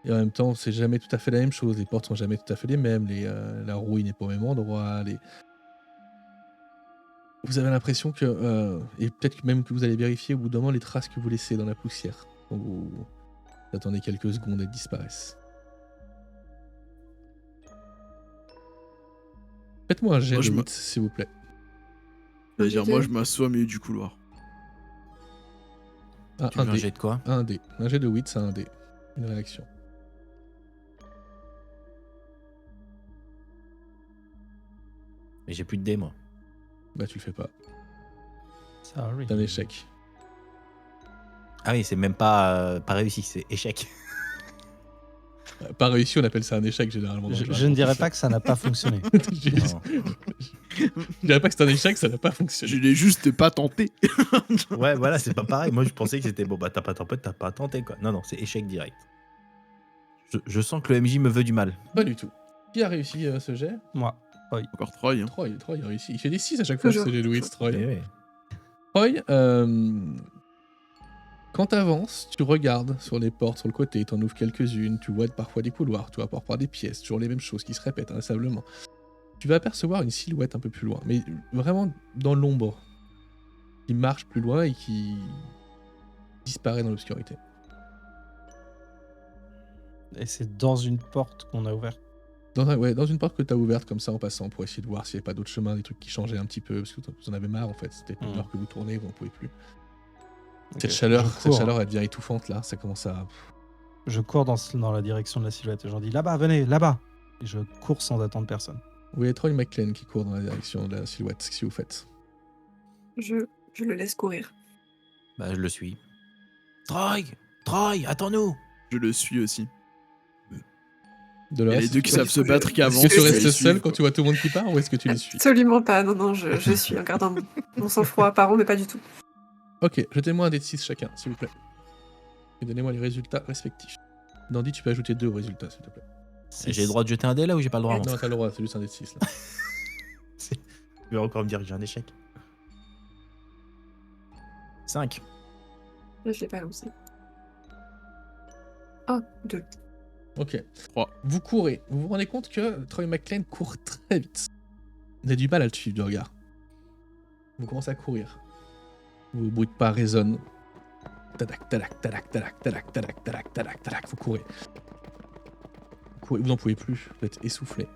Et en même temps, c'est jamais tout à fait la même chose. Les portes sont jamais tout à fait les mêmes. La rouille n'est pas au même endroit. Vous avez l'impression que... et peut-être même que vous allez vérifier au bout d'un moment les traces que vous laissez dans la poussière. Donc vous attendez quelques secondes et elles disparaissent. Faites-moi un jet Moi, de je me- 8, s'il vous plaît. C'est-à-dire, moi, je m'assois au milieu du couloir. Ah, Tu un veux un dé. jet de quoi? Un dé. Un jet de 8, c'est un dé. Une réaction. Mais j'ai plus de dés, moi. Bah, tu le fais pas. Sorry. C'est un échec. Ah oui, c'est même pas réussi, c'est échec. Pas réussi, on appelle ça un échec généralement. dans le Je jargon ne dirais officiel. pas que ça n'a pas fonctionné. je, Non. je dirais pas que c'est un échec, ça n'a pas fonctionné. Je l'ai juste pas tenté. Ouais, voilà, c'est pas pareil. Moi, je pensais que c'était bon, bah t'as pas tenté, quoi. Non, c'est échec direct. Je sens que le MJ me veut du mal. Pas du tout. Qui a réussi ce jet? Moi. Encore Troy. Hein. Troy a réussi. Il fait des 6 à chaque fois Toujours. ce jet de 8, Troy. Eh ouais. Troy, quand t'avances, tu regardes sur les portes, sur le côté, t'en ouvres quelques-unes, tu vois parfois des couloirs, tu vois parfois des pièces, toujours les mêmes choses qui se répètent inlassablement. Tu vas apercevoir une silhouette un peu plus loin, mais vraiment dans l'ombre, qui marche plus loin et qui disparaît dans l'obscurité. Et c'est dans une porte qu'on a ouverte. Dans une porte que t'as ouverte comme ça en passant pour essayer de voir s'il n'y avait pas d'autres chemins, des trucs qui changeaient un petit peu, parce que vous en avez marre en fait, c'était une heure que vous tournez, vous n'en pouvez plus. Cette Ok. chaleur, Je cours. elle devient étouffante là, ça commence à... Je cours dans la direction de la silhouette et j'en dis là-bas, venez, là-bas. Et je cours sans attendre personne. Vous voyez Troy McClane qui court dans la direction de la silhouette, qu'est-ce que vous faites? Je le laisse courir. Bah, je le suis. Troy, attends-nous. Je le suis aussi. De Il y a les deux qui savent se battre qui avancent. Est-ce que tu je les restes suis, seul quoi. quand tu vois tout le monde qui part ou est-ce que tu les suis? Absolument pas. Non, je suis en gardant mon sang-froid apparent, mais pas du tout. Ok, jetez-moi un dé de 6 chacun, s'il vous plaît. Et donnez-moi les résultats respectifs. Dandy, tu peux ajouter 2 aux résultats, s'il te plaît. J'ai le droit de jeter un dé là ou j'ai pas le droit? Non, t'as le droit, c'est juste un dé de 6 là. Tu vas encore me dire que j'ai un échec. 5. Là, je l'ai pas lancé. Oh, 2. Ok. 3. Vous courez. Vous vous rendez compte que Troy McClane court très vite. Vous avez du mal à le suivre du regard. Vous commencez à courir. Vos bruits de pas résonnent. Tadac, tadac, tadac, tadac, tadac, tadac, tadac, tadac, tadac. Vous courez. Vous n'en pouvez plus. Vous êtes essoufflé.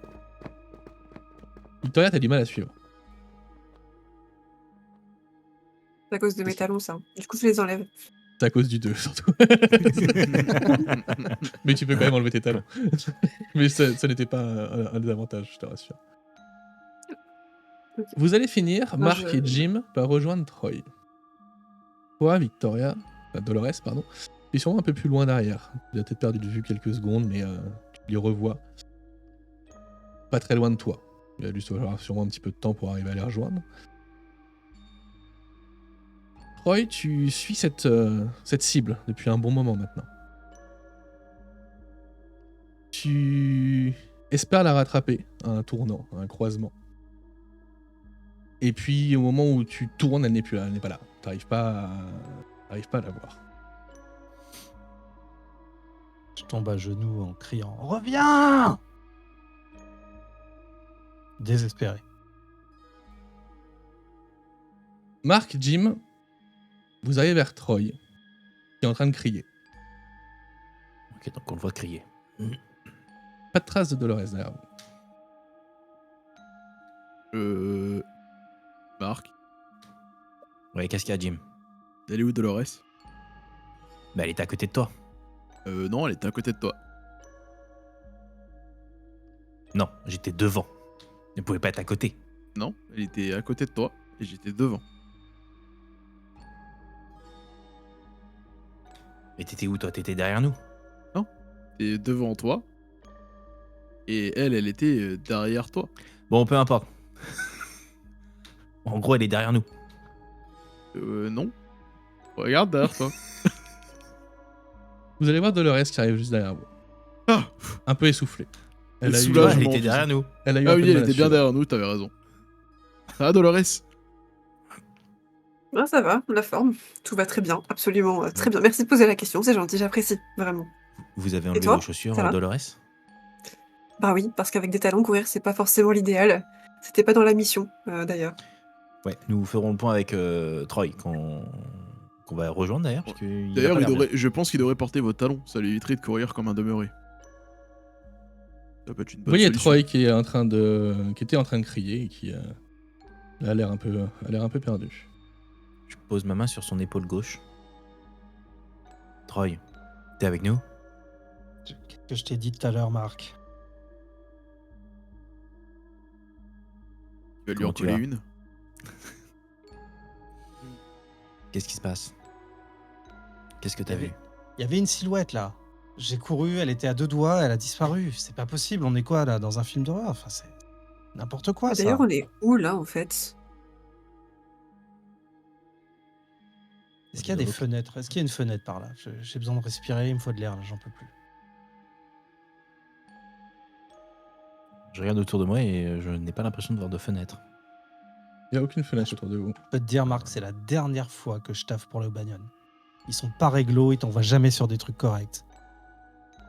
Victoria, t'as du mal à suivre. C'est à cause de mes talons, ça. Du coup, je les enlève. C'est à cause du 2, surtout. Mais tu peux quand même enlever tes talons. Mais ça n'était pas un désavantage, je te rassure. Ok. Vous allez finir, Moi, Mark et Jim, par rejoindre Troy. Toi, Victoria, enfin, Dolores, pardon, tu es sûrement un peu plus loin derrière. Tu as peut-être perdu de vue quelques secondes, mais tu les revois pas très loin de toi. Il a dû avoir sûrement un petit peu de temps pour arriver à les rejoindre. Troy, tu suis cette cible depuis un bon moment maintenant. Tu espères la rattraper à un tournant, à un croisement. Et puis au moment où tu tournes, elle n'est plus là, elle n'est pas là. T'arrives pas à la voir. Je tombe à genoux en criant « Reviens !» Désespéré. Marc, Jim, vous arrivez vers Troy, qui est en train de crier. Ok, donc on le voit crier. Pas de trace de Dolores derrière vous. Marc, Ouais, qu'est-ce qu'il y a, Jim? elle est où Dolores? Bah, elle était à côté de toi. Non, elle était à côté de toi. Non, j'étais devant. Elle ne pouvait pas être à côté. Non, elle était à côté de toi et j'étais devant. Et t'étais où, toi? T'étais derrière nous? T'es devant toi et elle était derrière toi. Bon, peu importe. En gros, elle est derrière nous. Non. Regarde derrière toi. Vous allez voir Dolores qui arrive juste derrière vous. Ah, Un peu essoufflée. Elle a eu, Soulagement. Elle je m'en était derrière nous. elle a eu Ah un peu oui, de elle mal à était bien suivre. derrière nous, t'avais raison. Ça va Dolores? Ah, ça va, la forme. Tout va très bien, absolument très bien. Merci de poser la question, c'est gentil, j'apprécie, vraiment. Vous avez enlevé toi, vos chaussures, ça va Dolores? Bah oui, parce qu'avec des talons, courir, c'est pas forcément l'idéal. C'était pas dans la mission, d'ailleurs. Ouais, nous ferons le point avec Troy, qu'on va rejoindre d'ailleurs. Parce qu'il a D'ailleurs, pas l'air bien. je pense qu'il devrait porter vos talons. Ça lui éviterait de courir comme un demeuré. Ça peut être une Vous bonne voyez solution. Troy qui était en train de crier et qui a l'air un peu perdu. Je pose ma main sur son épaule gauche. Troy, t'es avec nous? Qu'est-ce que je t'ai dit tout à l'heure, Marc? Tu vas lui Comment en tu coller vas une. Qu'est-ce qui se passe? Qu'est-ce que t'as vu? Il y avait une silhouette là. J'ai couru, elle était à 2 doigts, elle a disparu. C'est pas possible, on est quoi là, dans un film d'horreur? Enfin, c'est n'importe quoi ça. D'ailleurs, on est où là, en fait? Est-ce qu'il y a des fenêtres? Est-ce qu'il y a une fenêtre par là? J'ai besoin de respirer, il me faut de l'air là, j'en peux plus. Je regarde autour de moi et je n'ai pas l'impression de voir de fenêtre. Il n'y a aucune fenêtre autour de vous. Je peux te dire, Marc, c'est la dernière fois que je taffe pour le Bagnon. Ils sont pas réglo, ils t'envoient jamais sur des trucs corrects.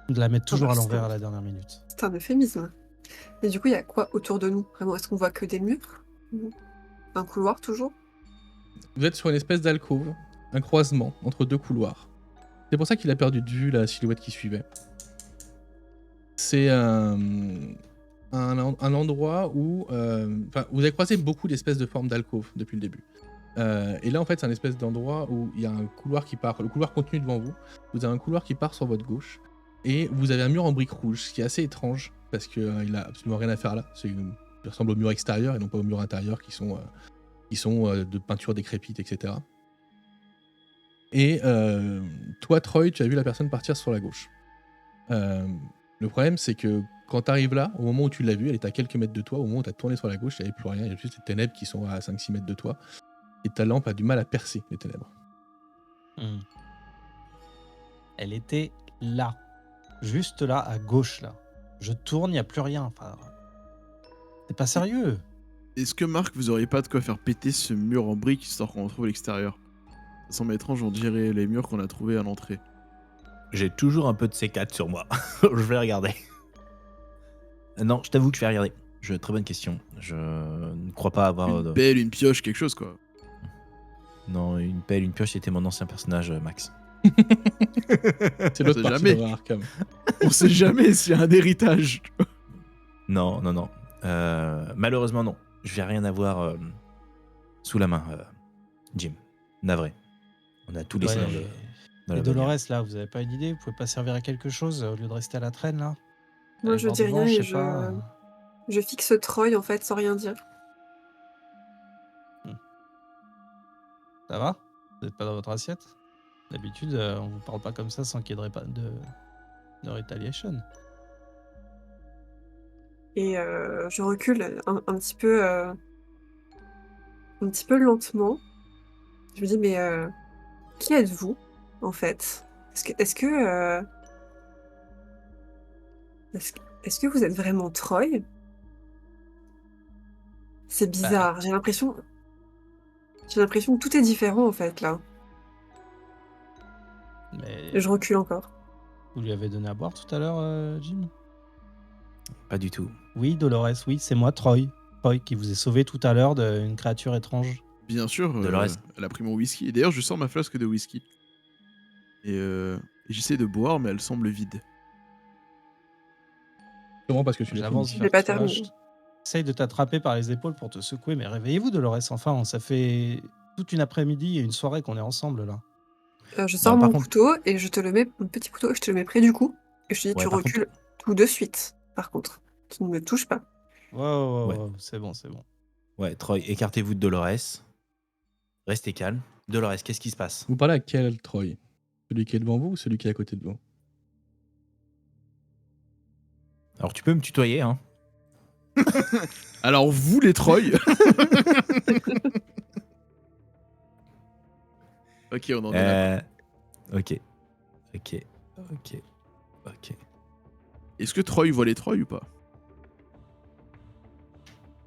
Ils la mettent toujours bah, à l'envers c'est- à la dernière minute. C'est un euphémisme. Et du coup, il y a quoi autour de nous? Vraiment, est-ce qu'on voit que des murs? Un couloir, toujours? Vous êtes sur une espèce d'alcôve, un croisement entre deux couloirs. C'est pour ça qu'il a perdu de vue la silhouette qui suivait. C'est un endroit où... vous avez croisé beaucoup d'espèces de formes d'alcôve depuis le début. Et là, en fait, c'est un espèce d'endroit où il y a un couloir qui part. Le couloir continue devant vous. Vous avez un couloir qui part sur votre gauche. Et vous avez un mur en briques rouges, ce qui est assez étrange, parce qu'il n'a absolument rien à faire là. Il ressemble au mur extérieur et non pas au mur intérieur qui sont de peinture décrépite, etc. Et toi, Troy, tu as vu la personne partir sur la gauche. Le problème, c'est que quand tu arrives là, au moment où tu l'as vue, elle était à quelques mètres de toi. Au moment où tu as tourné sur la gauche, il n'y avait plus rien. Il y a juste des ténèbres qui sont à 5-6 mètres de toi. Et ta lampe a du mal à percer les ténèbres. Elle était là. Juste là, à gauche, là. Je tourne, il n'y a plus rien. Enfin, c'est pas sérieux. Est-ce que Marc, vous auriez pas de quoi faire péter ce mur en briques histoire qu'on retrouve à l'extérieur? Ça semble étrange, on dirait les murs qu'on a trouvés à l'entrée. J'ai toujours un peu de C4 sur moi. Je vais regarder. Non, je t'avoue que je vais regarder. Très bonne question. Je ne crois pas avoir... Une pelle, une pioche, quelque chose quoi. Non, une pelle, une pioche, c'était mon ancien personnage, Max. C'est l'autre sait partie jamais. de Arkham. On sait jamais s'il y a un héritage. Non. Malheureusement, non. Je vais rien avoir sous la main, Jim. Navré. On a tout laissé Ouais, dans le... et- dans Et la bagnole. Dolores, là, vous avez pas une idée? Vous pouvez pas servir à quelque chose au lieu de rester à la traîne, là? Moi, Aller je voir dis devant, rien et sais pas. je fixe Troy, en fait, sans rien dire. Ça va? Vous n'êtes pas dans votre assiette? D'habitude, on vous parle pas comme ça sans qu'il y ait de retaliation. Et je recule un petit peu lentement. Je me dis, mais qui êtes-vous, en fait? Est-ce que, est-ce que vous êtes vraiment Troy? C'est bizarre. J'ai l'impression que tout est différent, en fait, là. Mais Et je recule encore. vous lui avez donné à boire tout à l'heure, Jim? Pas du tout. Oui, Dolores, oui, c'est moi, Troy. Troy qui vous ai sauvé tout à l'heure d'une créature étrange. Bien sûr, Dolores. elle a pris mon whisky. Et d'ailleurs, je sors ma flasque de whisky. Et j'essaie de boire, mais elle semble vide. Sûrement parce que tu l'as J'avance fini. Je l'ai vers pas toi. terminé. J'essaye de t'attraper par les épaules pour te secouer, mais réveillez-vous, Dolores, enfin, ça fait toute une après-midi et une soirée qu'on est ensemble, là. Je sors par mon contre- couteau et je te le mets, mon petit couteau, je te le mets près du cou. Et je te dis, Ouais, tu par recules tout de suite, par contre. Tu ne me touches pas. Ouais, Ouais. c'est bon, c'est bon. Ouais, Troy, écartez-vous de Dolores. Restez calme. Dolores, qu'est-ce qui se passe? Vous parlez à quel Troy? Celui qui est devant vous ou celui qui est à côté de vous? Alors, tu peux me tutoyer, hein? Alors, vous, les Troy. Ok, on en est là. Ok. Est-ce que Troy voit les Troy ou pas?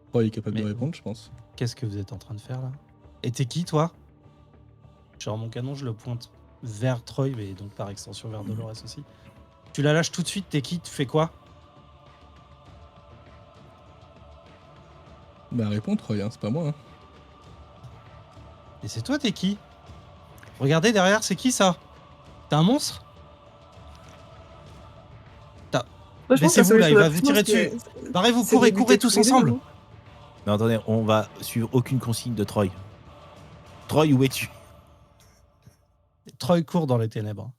Troy est capable de Mais- répondre, je pense. Qu'est-ce que vous êtes en train de faire, là? Et t'es qui, toi? Genre, mon canon, je le pointe vers Troy, mais donc par extension vers Dolores aussi. Tu la lâches tout de suite, t'es qui? Tu fais quoi? Bah réponds Troy, hein, c'est pas moi. Hein. Et c'est toi, t'es qui? Regardez derrière, c'est qui ça? T'es un monstre? Moi, je pense que Laissez-vous, la là, il va solution vous la tirer plus dessus. facile, Barrez-vous, c'est de courez buter tous tous les deux, ensemble. non? Non, attendez, on va suivre aucune consigne de Troy. Troy, où es-tu? Troy court dans les ténèbres.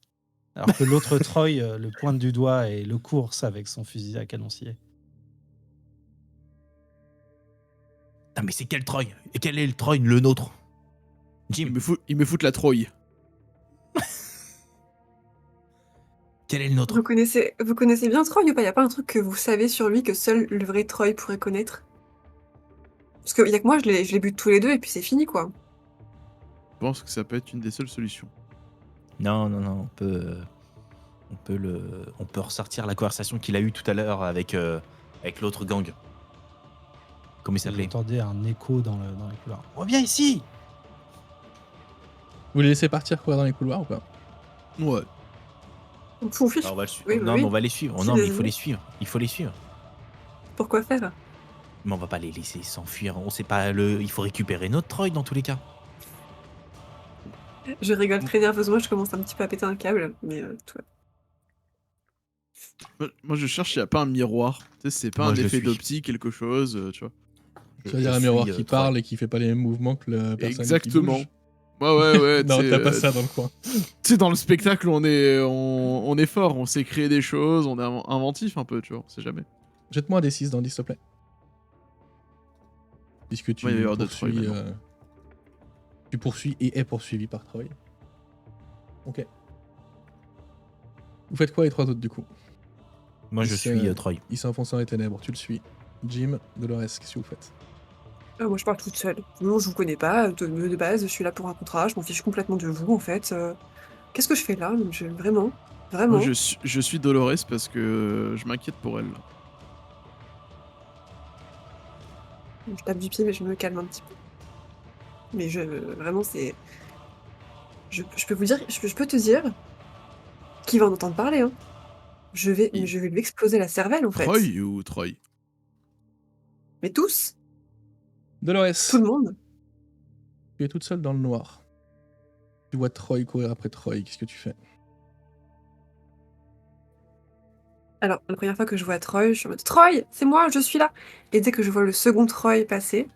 Alors que l'autre Troy le pointe du doigt et le course avec son fusil à canoncier. Ah, mais c'est quel Troy? Et quel est le Troy, le nôtre? Jim, Il me fout la Troy. quel est le nôtre? Vous connaissez bien Troy ou pas? Y a pas un truc que vous savez sur lui que seul le vrai Troy pourrait connaître? Parce que y a que moi, je les bute tous les deux et puis c'est fini, quoi. Je pense que ça peut être une des seules solutions. Non, on peut ressortir la conversation qu'il a eue tout à l'heure avec l'autre gang. Comment il Vous s'appelait? entendez un écho dans les couloirs. Reviens ici! Vous les laissez partir courir dans les couloirs ou pas? Ouais. On s'en fiche. Ah, on va le suivre. Oui, Non, oui. mais on va les suivre. Si, Non, mais il vas-y. faut les suivre. Il faut les suivre. Pourquoi faire? Mais on va pas les laisser s'enfuir. On sait pas le. Il faut récupérer notre Troy dans tous les cas. Je rigole très nerveusement, je commence un petit peu à péter un câble, mais tout va. Moi, je cherche s'il n'y a pas un miroir. Tu sais, c'est pas Moi, un je le effet suis. d'optique, quelque chose, tu vois. Tu vas dire un miroir qui parle et qui fait pas les mêmes mouvements que la personne Exactement. qui bouge. Ouais. Non, tu sais, t'as pas ça dans le coin. Tu sais, dans le spectacle, on est fort, on sait créer des choses, on est inventif un peu, tu vois, on sait jamais. Jette-moi un D6 dans 10, s'il te plaît. Puisque tu Ouais, il va y avoir deux Troy poursuis, maintenant. tu poursuis et es poursuivi par Troy. Ok. Vous faites quoi les trois autres du coup? Moi, je C'est- suis Troy. Il s'enfonce dans les ténèbres, tu le suis. Jim, Dolores, qu'est-ce que vous faites? Moi, je parle toute seule. Non, je vous connais pas. De base, je suis là pour un contrat. Je m'en fiche complètement de vous, en fait. Qu'est-ce que je fais là? Vraiment? Moi, je suis Dolores parce que je m'inquiète pour elle. Je tape du pied, mais je me calme un petit peu. Mais vraiment, c'est. Je peux vous dire, je peux te dire qu'il va en entendre parler. Hein. Je vais lui exploser la cervelle, en fait. Troy ou Troy? Mais tous, Dolores, tout le monde. tu es toute seule dans le noir. Tu vois Troy courir après Troy, qu'est-ce que tu fais? Alors, la première fois que je vois Troy, je suis en mode Troy, c'est moi, je suis là. Et dès que je vois le second Troy passer,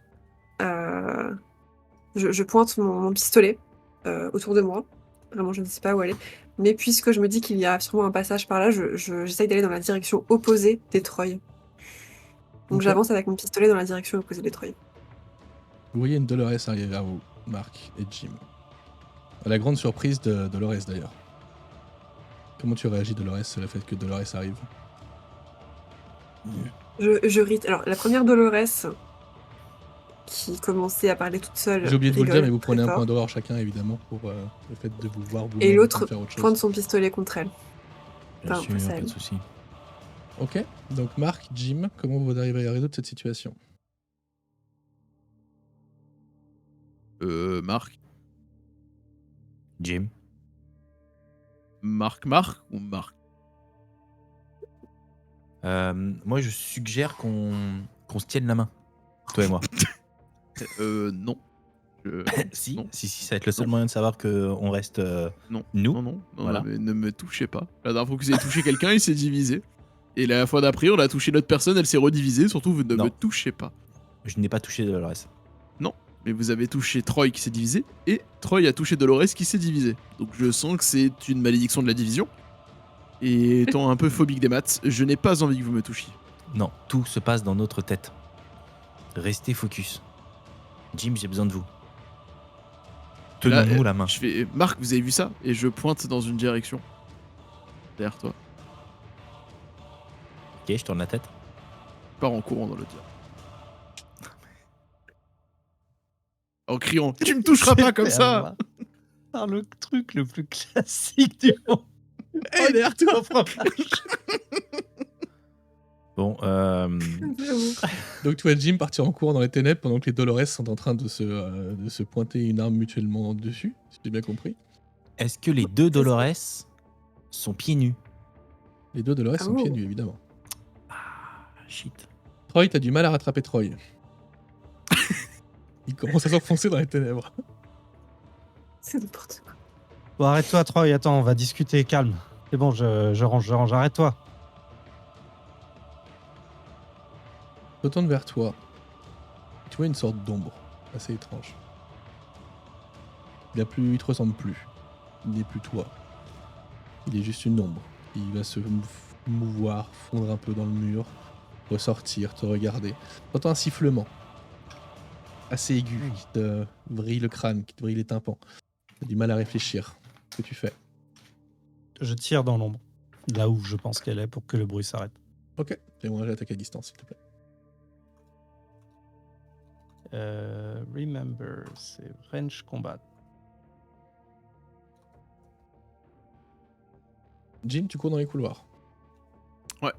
je pointe mon pistolet autour de moi. Vraiment, je ne sais pas où aller. Mais puisque je me dis qu'il y a sûrement un passage par là, j'essaye d'aller dans la direction opposée des Troy. Donc Ok. j'avance avec mon pistolet dans la direction opposée des Troy. Vous voyez une Dolores arriver vers vous, Marc et Jim. À la grande surprise de Dolores d'ailleurs. Comment tu réagis, Dolores, sur le fait que Dolores arrive? Je rit. Alors, la première Dolores, qui commençait à parler toute seule, J'ai oublié de vous le dire, rigole mais vous très prenez un fort. point d'horreur chacun, évidemment, pour le fait de vous voir vous Et l'autre faire autre chose. pointe son pistolet contre elle. Bien Enfin, sûr, face à pas elle. de souci. Ok, donc Marc, Jim, comment vous arrivez à résoudre cette situation? Marc. Jim. Marc ou Marc? Moi, je suggère qu'on se tienne la main, toi et moi. Non. Si, Non. si, ça va être le seul Non. moyen de savoir qu'on reste Non. nous. Non, Voilà. mais ne me touchez pas. La dernière fois que vous avez touché quelqu'un, il s'est divisé. Et la fois d'après, on a touché notre personne, elle s'est redivisée. Surtout, vous ne Non. me touchez pas. Je n'ai pas touché Dolores. Mais vous avez touché Troy qui s'est divisé, et Troy a touché Dolores qui s'est divisé. Donc je sens que c'est une malédiction de la division. Et étant un peu phobique des maths, je n'ai pas envie que vous me touchiez. Non, tout se passe dans notre tête. Restez focus. Jim, j'ai besoin de vous. Tenons-nous la main. Je fais Marc, vous avez vu ça? Et je pointe dans une direction. Derrière toi. Ok, je tourne la tête. Je pars en courant dans l'autre direction. En criant, tu me toucheras pas comme ça! Par le truc le plus classique du monde. Hey, derrière toi! Bon, J'avoue. Donc tu vois Jim partir en courant dans les ténèbres pendant que les Dolores sont en train de se pointer une arme mutuellement dessus, si j'ai bien compris. est-ce que les deux Dolores sont pieds nus? Les deux Dolores sont Oh. pieds nus, évidemment. Shit. Troy, t'as du mal à rattraper Troy. Il commence à s'enfoncer dans les ténèbres. C'est n'importe quoi. Bon, arrête-toi, Troy. Attends, on va discuter. Calme. C'est bon, je range. Arrête-toi. Je retourne vers toi. Tu vois une sorte d'ombre assez étrange. Il te ressemble plus. Il n'est plus toi. Il est juste une ombre. Il va se mouvoir, fondre un peu dans le mur, ressortir, te regarder. T'entends un sifflement assez aigu qui te vrille le crâne, qui te vrille les tympans. T'as du mal à réfléchir. Ce que tu fais. Je tire dans l'ombre. Là où je pense qu'elle est pour que le bruit s'arrête. Ok. Fais-moi l'attaque à distance, s'il te plaît. Remember, c'est range combat. Jim, tu cours dans les couloirs. Ouais.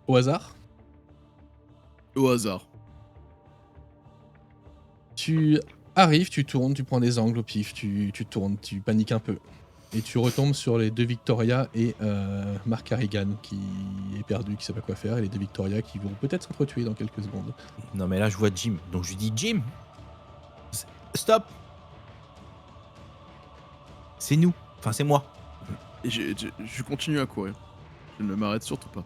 Au hasard, Au hasard. tu arrives, tu tournes, tu prends des angles au pif, tu tournes, tu paniques un peu. Et tu retombes sur les deux Victoria et Mark Harrigan qui est perdu, qui sait pas quoi faire, et les deux Victoria qui vont peut-être s'entretuer dans quelques secondes. Non, mais là, je vois Jim. Donc, je lui dis, Jim, stop. C'est nous. Enfin, c'est moi. Et je continue à courir. Je ne m'arrête surtout pas.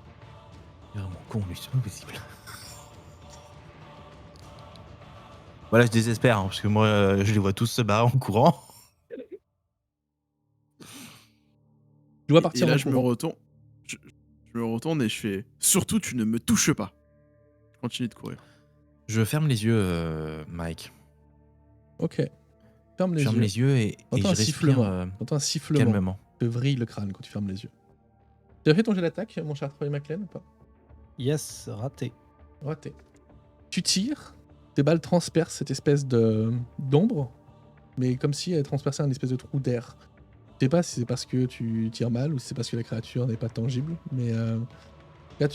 Il est vraiment con, lui, c'est pas possible. Voilà, je désespère, hein, parce que moi, je les vois tous se barrer en courant. Tu dois Et partir là, en je me courant. retourne. Je me retourne et je fais surtout, tu ne me touches pas. Je continue de courir. Je ferme les yeux, Mike. Ok. Ferme Je les ferme yeux. les yeux et T'entends je un respire sifflement. T'entends un sifflement. calmement. Te vrille le crâne quand tu fermes les yeux. Tu as fait ton jet d'attaque, mon cher Troy McLean, ou pas? Yes, raté. Raté. Tu tires, tes balles transpercent cette espèce d'ombre, mais comme si elle transperçait un espèce de trou d'air. Je sais pas si c'est parce que tu tires mal ou si c'est parce que la créature n'est pas tangible, mais là,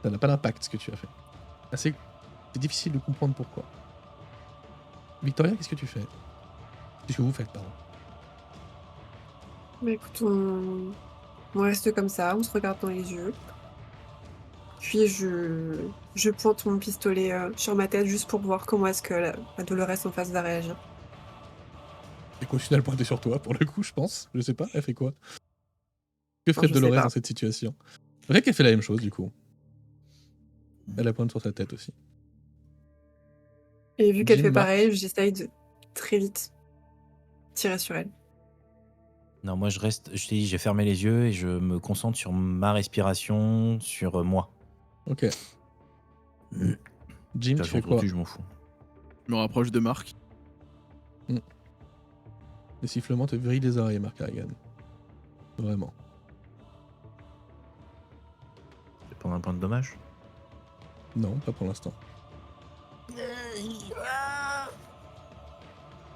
ça n'a pas d'impact ce que tu as fait. C'est difficile de comprendre pourquoi. Victoria, qu'est-ce que tu fais? Qu'est-ce que vous faites, pardon? Bah écoute, on reste comme ça, on se regarde dans les yeux. Puis je pointe mon pistolet sur ma tête juste pour voir comment est-ce que la Dolores en face va réagir. Elle continue à le pointer sur toi, pour le coup, je pense. Je sais pas, elle fait quoi? Que ferait je sais Dolores pas. dans cette situation? C'est vrai qu'elle fait la même chose, du coup. Elle la pointe sur sa tête aussi. Et vu qu'elle Jim fait marche. pareil, j'essaye de très vite tirer sur elle. Non, moi, je reste. Je t'ai dit, j'ai fermé les yeux et je me concentre sur ma respiration, sur moi. Ok. Jim, tu fais quoi? Je m'en fous. Je me rapproche de Marc. Les sifflements te vrillent les oreilles, Mark Harrigan. Vraiment. Je vais prendre un point de dommage. Non, pas pour l'instant.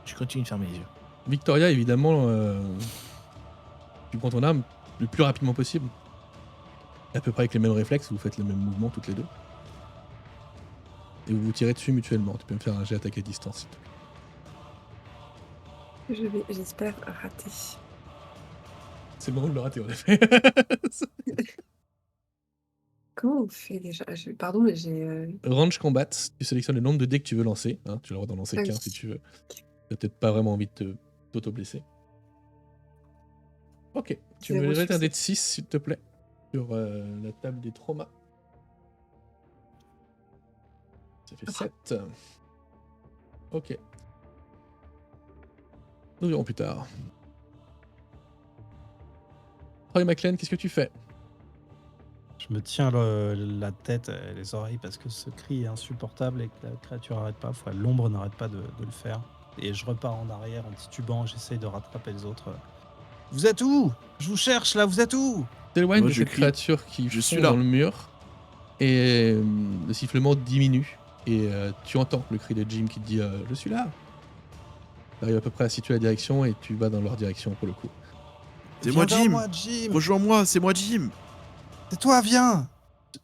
Je continue de fermer les yeux. Victoria, évidemment, tu prends ton arme le plus rapidement possible. À peu près avec les mêmes réflexes, vous faites le même mouvement toutes les deux. Et vous vous tirez dessus mutuellement. Tu peux me faire un jet attaque à distance, s'il te plaît. Je vais, j'espère, rater. C'est le moment de le rater, en effet. Comment on fait déjà? Pardon, mais Range combat, tu sélectionnes le nombre de dés que tu veux lancer. Hein, tu as le droit d'en lancer Ah qu'un oui. si tu veux. Tu n'as peut-être pas vraiment envie de t'auto-blesser. Ok, tu me Zéro jettes un succès. dé de 6, s'il te plaît, sur la table des traumas. Ça fait 7. Ok. Nous verrons plus tard. Troy McLean, qu'est-ce que tu fais? Je me tiens la tête et les oreilles parce que ce cri est insupportable et que la créature n'arrête pas. Enfin, l'ombre n'arrête pas de le faire. Et je repars en arrière en titubant. J'essaye de rattraper les autres. Vous êtes où? Je vous cherche là, vous êtes où? T'éloignes Moi, de je cette crie. créature qui Je suis fond là. dans le mur et le sifflement diminue et tu entends le cri de Jim qui te dit je suis là. Tu arrives à peu près à situer la direction et tu vas dans leur direction pour le coup. C'est Viens moi, vers Jim. moi, Jim. Rejoins-moi, c'est moi, Jim. C'est toi, viens.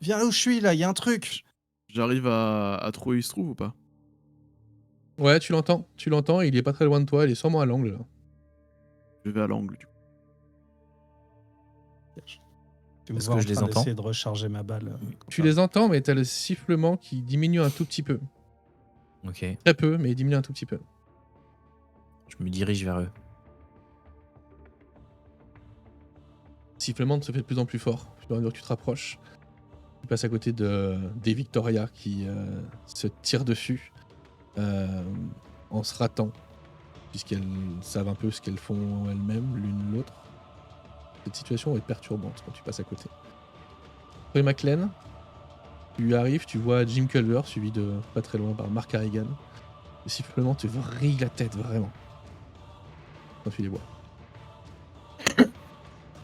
Viens là où je suis là, il y a un truc. J'arrive à trouver où il se trouve ou pas? Ouais, tu l'entends, il est pas très loin de toi, il est sûrement à l'angle là. Je vais à l'angle du coup. Tu me Est-ce vois que en je les train entends d'essayer de recharger ma balle. Tu les entends mais t'as le sifflement qui diminue un tout petit peu. Ok. Très peu, mais il diminue un tout petit peu. Je me dirige vers eux. Le sifflement se fait de plus en plus fort. Au fur et à mesure que tu te rapproches, tu passes à côté des Victoria qui se tirent dessus en se ratant, puisqu'elles savent un peu ce qu'elles font elles-mêmes, l'une l'autre. Cette situation est perturbante quand tu passes à côté. Troy McLean, tu arrives, tu vois Jim Culver suivi de pas très loin par Mark Harrigan. Le sifflement te vrille la tête vraiment quand tu les vois.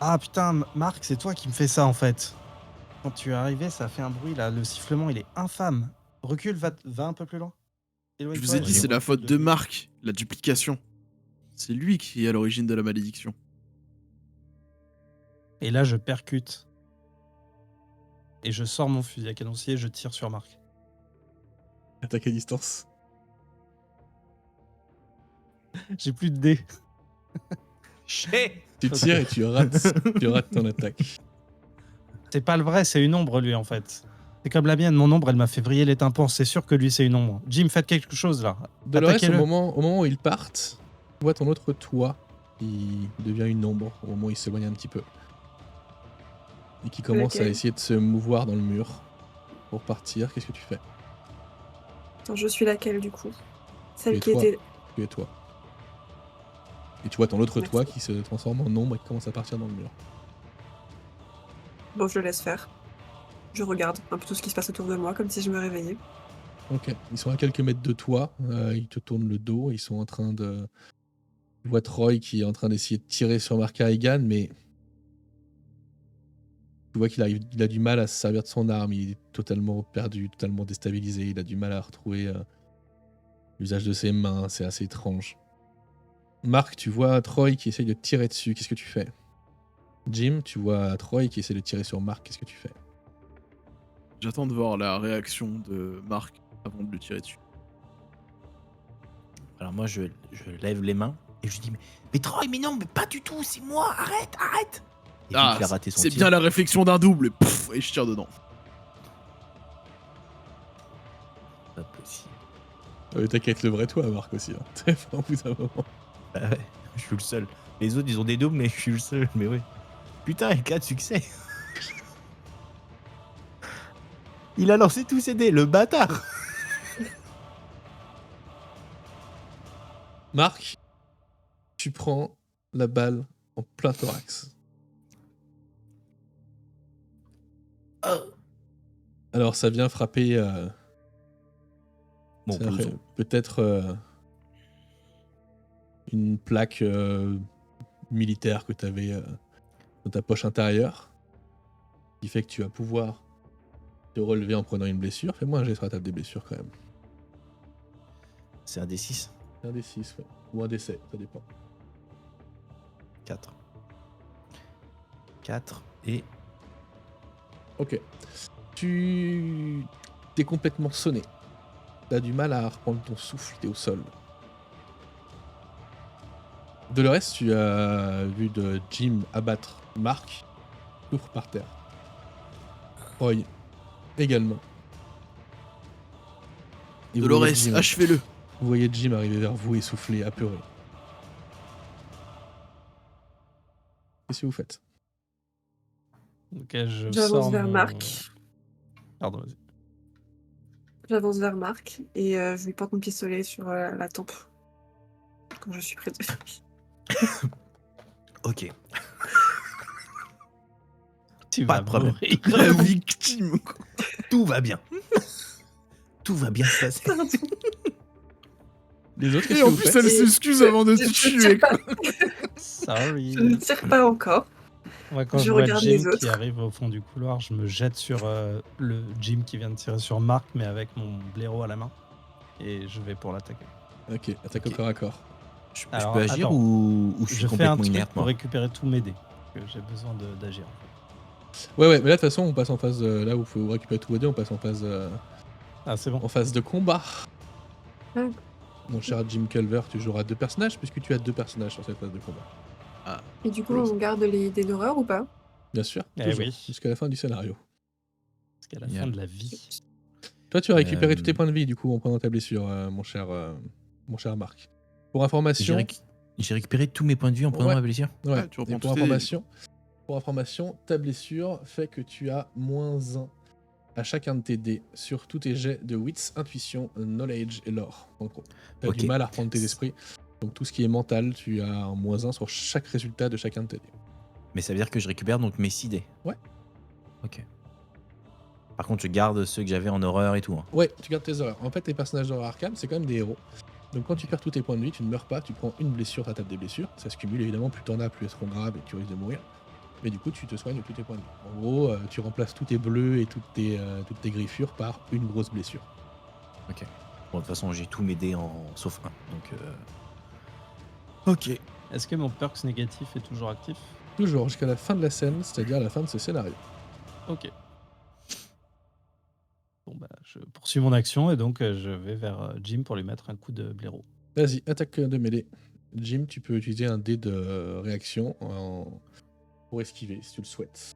Ah putain, Marc, c'est toi qui me fais ça en fait. Quand tu es arrivé, ça a fait un bruit là. Le sifflement, il est infâme. Recule, va un peu plus loin. Je Éloigne-toi vous ai et dit, je c'est la recule faute de lui. Marc, la duplication. C'est lui qui est à l'origine de la malédiction. Et là, je percute. Et je sors mon fusil à canoncier et je tire sur Marc. Attaque à distance. J'ai plus de dés. Tu tires et tu rates ton attaque. C'est pas le vrai, c'est une ombre lui en fait. C'est comme la mienne, mon ombre, elle m'a fait vriller les tympans. C'est sûr que lui, c'est une ombre. Jim, faites quelque chose là. Dolores, au Attaquez-le. moment où ils partent, tu vois ton autre toit qui devient une ombre au moment où il s'éloigne un petit peu. Et qui commence à Lequel? essayer de se mouvoir dans le mur pour partir. Qu'est-ce que tu fais? Attends, je suis laquelle du coup? Celle es qui toi. était. Tu es toi. Et tu vois ton autre Merci. toit qui se transforme en ombre et qui commence à partir dans le mur. Bon, je le laisse faire. Je regarde un peu tout ce qui se passe autour de moi, comme si je me réveillais. Ok, ils sont à quelques mètres de toi, ils te tournent le dos, ils sont en train de... Tu vois Troy qui est en train d'essayer de tirer sur Mark Harrigan, mais tu vois il a du mal à se servir de son arme, il est totalement perdu, totalement déstabilisé, il a du mal à retrouver l'usage de ses mains, c'est assez étrange. Mark, tu vois Troy qui essaye de tirer dessus, qu'est-ce que tu fais? Jim, tu vois Troy qui essaie de tirer sur Mark, qu'est-ce que tu fais? J'attends de voir la réaction de Marc avant de le tirer dessus. Alors moi, je lève les mains et je dis mais Troy, mais non, mais pas du tout, c'est moi, arrête. Et vu qu'il a raté son c'est tir, bien la réflexion d'un double. Pouf, et je tire dedans. pas possible. T'inquiète, le vrai toi, Marc aussi. Hein. Au bout d'un moment. Bah ouais, je suis le seul. Les autres, ils ont des doubles, mais je suis le seul. Mais oui. Putain, et 4 succès. Il a lancé tous ses dés, le bâtard. Marc, tu prends la balle en plein thorax. Alors ça vient frapper Mon ça blouson. fait peut-être une plaque militaire que tu avais dans ta poche intérieure, qui fait que tu vas pouvoir te relever en prenant une blessure. Fais-moi un jet sur la table des blessures quand même. C'est un D6. Un des 6, ouais. Ou un des 7, ça dépend. 4. 4 et... Ok. Tu t'es complètement sonné. T'as du mal à reprendre ton souffle, t'es au sol. Dolores, tu as vu de Jim abattre Marc, souffre par terre. Roy, également. Et vous Dolores, voyez Jim- achevez-le. Vous voyez Jim arriver vers vous, essoufflé, apeuré. Qu'est-ce que vous faites? Ok, je J'avance sors vers mon- Marc. Pardon, vas-y. J'avance vers Marc et je lui porte mon pistolet sur la tempe. Quand je suis près de lui. Ok. Tu Pas vas de problème. mourir. La victime, quoi. Tout va bien. Tout va bien se passer. Pardon. Les autres, qu'est-ce Et que en vous plus, faites? elle s'excuse avant de te Je tuer, tire pas. quoi. Sorry. Je ne tire pas encore. Moi, quand Je je vois regarde Jim les autres. qui arrive au fond du couloir, je me jette sur le Jim qui vient de tirer sur Marc, mais avec mon blaireau à la main. Et je vais pour l'attaquer. Ok, attaque Ok. au corps à corps. Je Alors, peux agir attends. ou je suis Je fais un complètement truc inerte, pour moi? récupérer tous mes dés. Que j'ai besoin d'agir. Ouais, mais là, de toute façon, on passe en phase. Là où il faut récupérer tous vos dés, on passe en phase Ah, c'est bon. de combat. Ouais. Mon cher Jim Culver, tu joueras 2 personnages, puisque tu as 2 personnages sur cette phase de combat. Et du coup, on garde les dés d'horreur ou pas? Bien sûr, Eh toujours, oui. jusqu'à la fin du scénario. Jusqu'à la Génial. fin de la vie. Toi, tu as récupéré tous tes Euh, points de vie, du coup, en prenant ta blessure, mon cher Marc. Pour information... J'ai récupéré tous mes points de vue en prenant Ouais. ma blessure. Ouais. Ouais, tu reprends Et tous tes dés, pour information, ta blessure fait que tu as -1 à chacun de tes dés sur tous tes jets de wits, intuition, knowledge et lore. En gros, tu as Ok. du mal à reprendre tes esprits. Donc tout ce qui est mental, tu as un -1 sur chaque résultat de chacun de tes dés. Mais ça veut dire que je récupère donc mes 6 dés. Ouais. Ok. Par contre, je garde ceux que j'avais en horreur et tout. Hein. Ouais, tu gardes tes horreurs. En fait, les personnages d'horreur Arkham, c'est quand même des héros. Donc quand tu perds tous tes points de vie, tu ne meurs pas, tu prends une blessure sur la table des blessures. Ça se cumule évidemment, plus t'en as, plus elles seront graves et tu risques de mourir. Mais du coup, tu te soignes tous tes points de vie. En gros, tu remplaces tous tes bleus et toutes tes griffures par une grosse blessure. Bon, de toute façon, j'ai tous mes dés sauf un. Donc. Ok. Est-ce que mon perks négatif est toujours actif? Toujours jusqu'à la fin de la scène, c'est-à-dire à la fin de ce scénario. Ok. Bon, bah, je poursuis mon action et donc je vais vers Jim pour lui mettre un coup de blaireau. Vas-y, attaque de mêlée. Jim, tu peux utiliser un dé de réaction pour esquiver si tu le souhaites.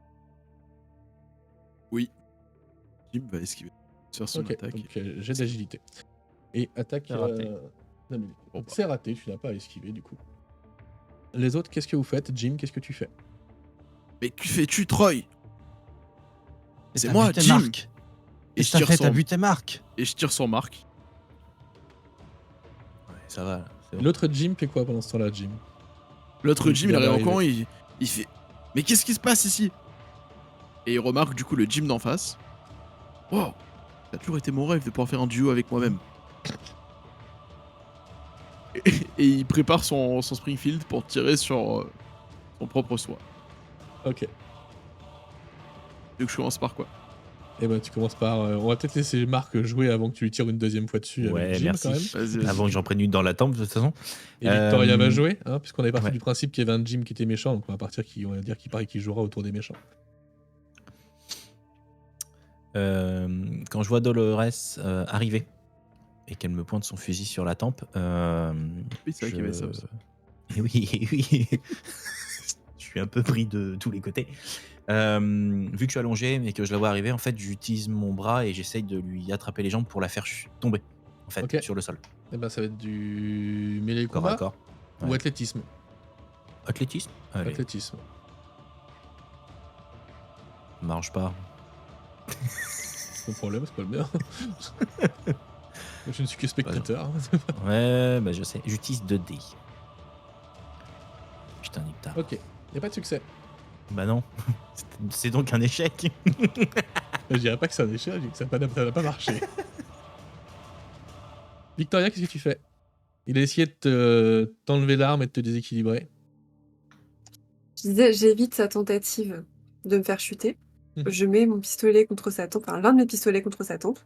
Jim va esquiver. Faire son Ok, attaque. donc jet d'agilité. Et attaque C'est raté. de mêlée. Bon, Donc, bah. c'est raté, tu n'as pas à esquiver du coup. Les autres, qu'est-ce que vous faites? Jim, qu'est-ce que tu fais? Mais que fais-tu, Troy? Et C'est t'as moi, buté Jim. Marc. Et Et je t'as tire fait, sur... t'as buté Marc. Et je tire sur Marc. Ouais, ça va. Là. C'est bon. L'autre Jim fait quoi pendant ce temps-là, Jim? L'autre Il Jim, il vient arrive d'arriver. encore, il fait... Mais qu'est-ce qui se passe ici? Et il remarque du coup le Jim d'en face. Wow, ça a toujours été mon rêve de pouvoir faire un duo avec moi-même. Et il prépare son Springfield pour tirer sur son propre soi. Ok. Donc je commence par quoi? Et ben tu commences par... on va peut-être laisser Marc jouer avant que tu lui tires une deuxième fois dessus Ouais, avec Jim merci. quand même. Vas-y. Avant que j'en prenne une dans la tempe, de toute façon. Et Victoria va Euh, jouer, hein, puisqu'on est parti ouais. du principe qu'il y avait un Jim qui était méchant, donc on va dire qu'il paraît qu'il jouera autour des méchants. Quand je vois Dolores arriver et qu'elle me pointe son fusil sur la tempe, Oui, c'est vrai qu'il y avait ça aussi. Eh oui, eh oui. Je suis un peu pris de tous les côtés. Vu que je suis allongé et que je la vois arriver, en fait, j'utilise mon bras et j'essaye de lui attraper les jambes pour la faire tomber, en fait, Ok. sur le sol. Et ben ça va être du mêlée Corps à combat corps. ou Ouais. athlétisme. Athlétisme. Allez, Athlétisme. marche pas. Son problème, c'est pas le mien. Je ne suis que spectateur. Ouais, bah je sais. J'utilise 2 dés. Putain, Nipta. Ok, y a pas de succès. Bah non. C'est donc un échec. Je dirais pas que c'est un échec, je dis que ça n'a pas marché. Victoria, qu'est-ce que tu fais? Il a essayé de t'enlever l'arme et de te déséquilibrer. Je disais, j'évite sa tentative de me faire chuter. Je mets mon pistolet contre sa tempe, enfin l'un de mes pistolets contre sa tempe,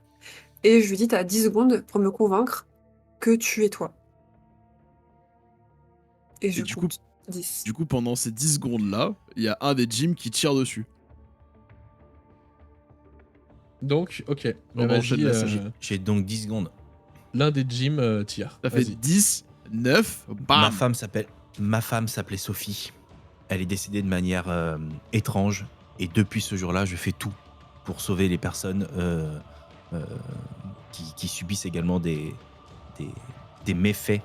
et je lui dis, t'as 10 secondes pour me convaincre que tu es toi. Et je du compte 10. Du coup, pendant ces 10 secondes-là, il y a un des gyms qui tire dessus. Donc, ok. On Bah, enchaîne vas-y, la scène. J'ai donc 10 secondes. l'un des gyms tire. Ça fait Vas-y. 10, 9, Ma bam. femme s'appelait Sophie. Elle est décédée de manière étrange. Et depuis ce jour-là, je fais tout pour sauver les personnes qui subissent également des méfaits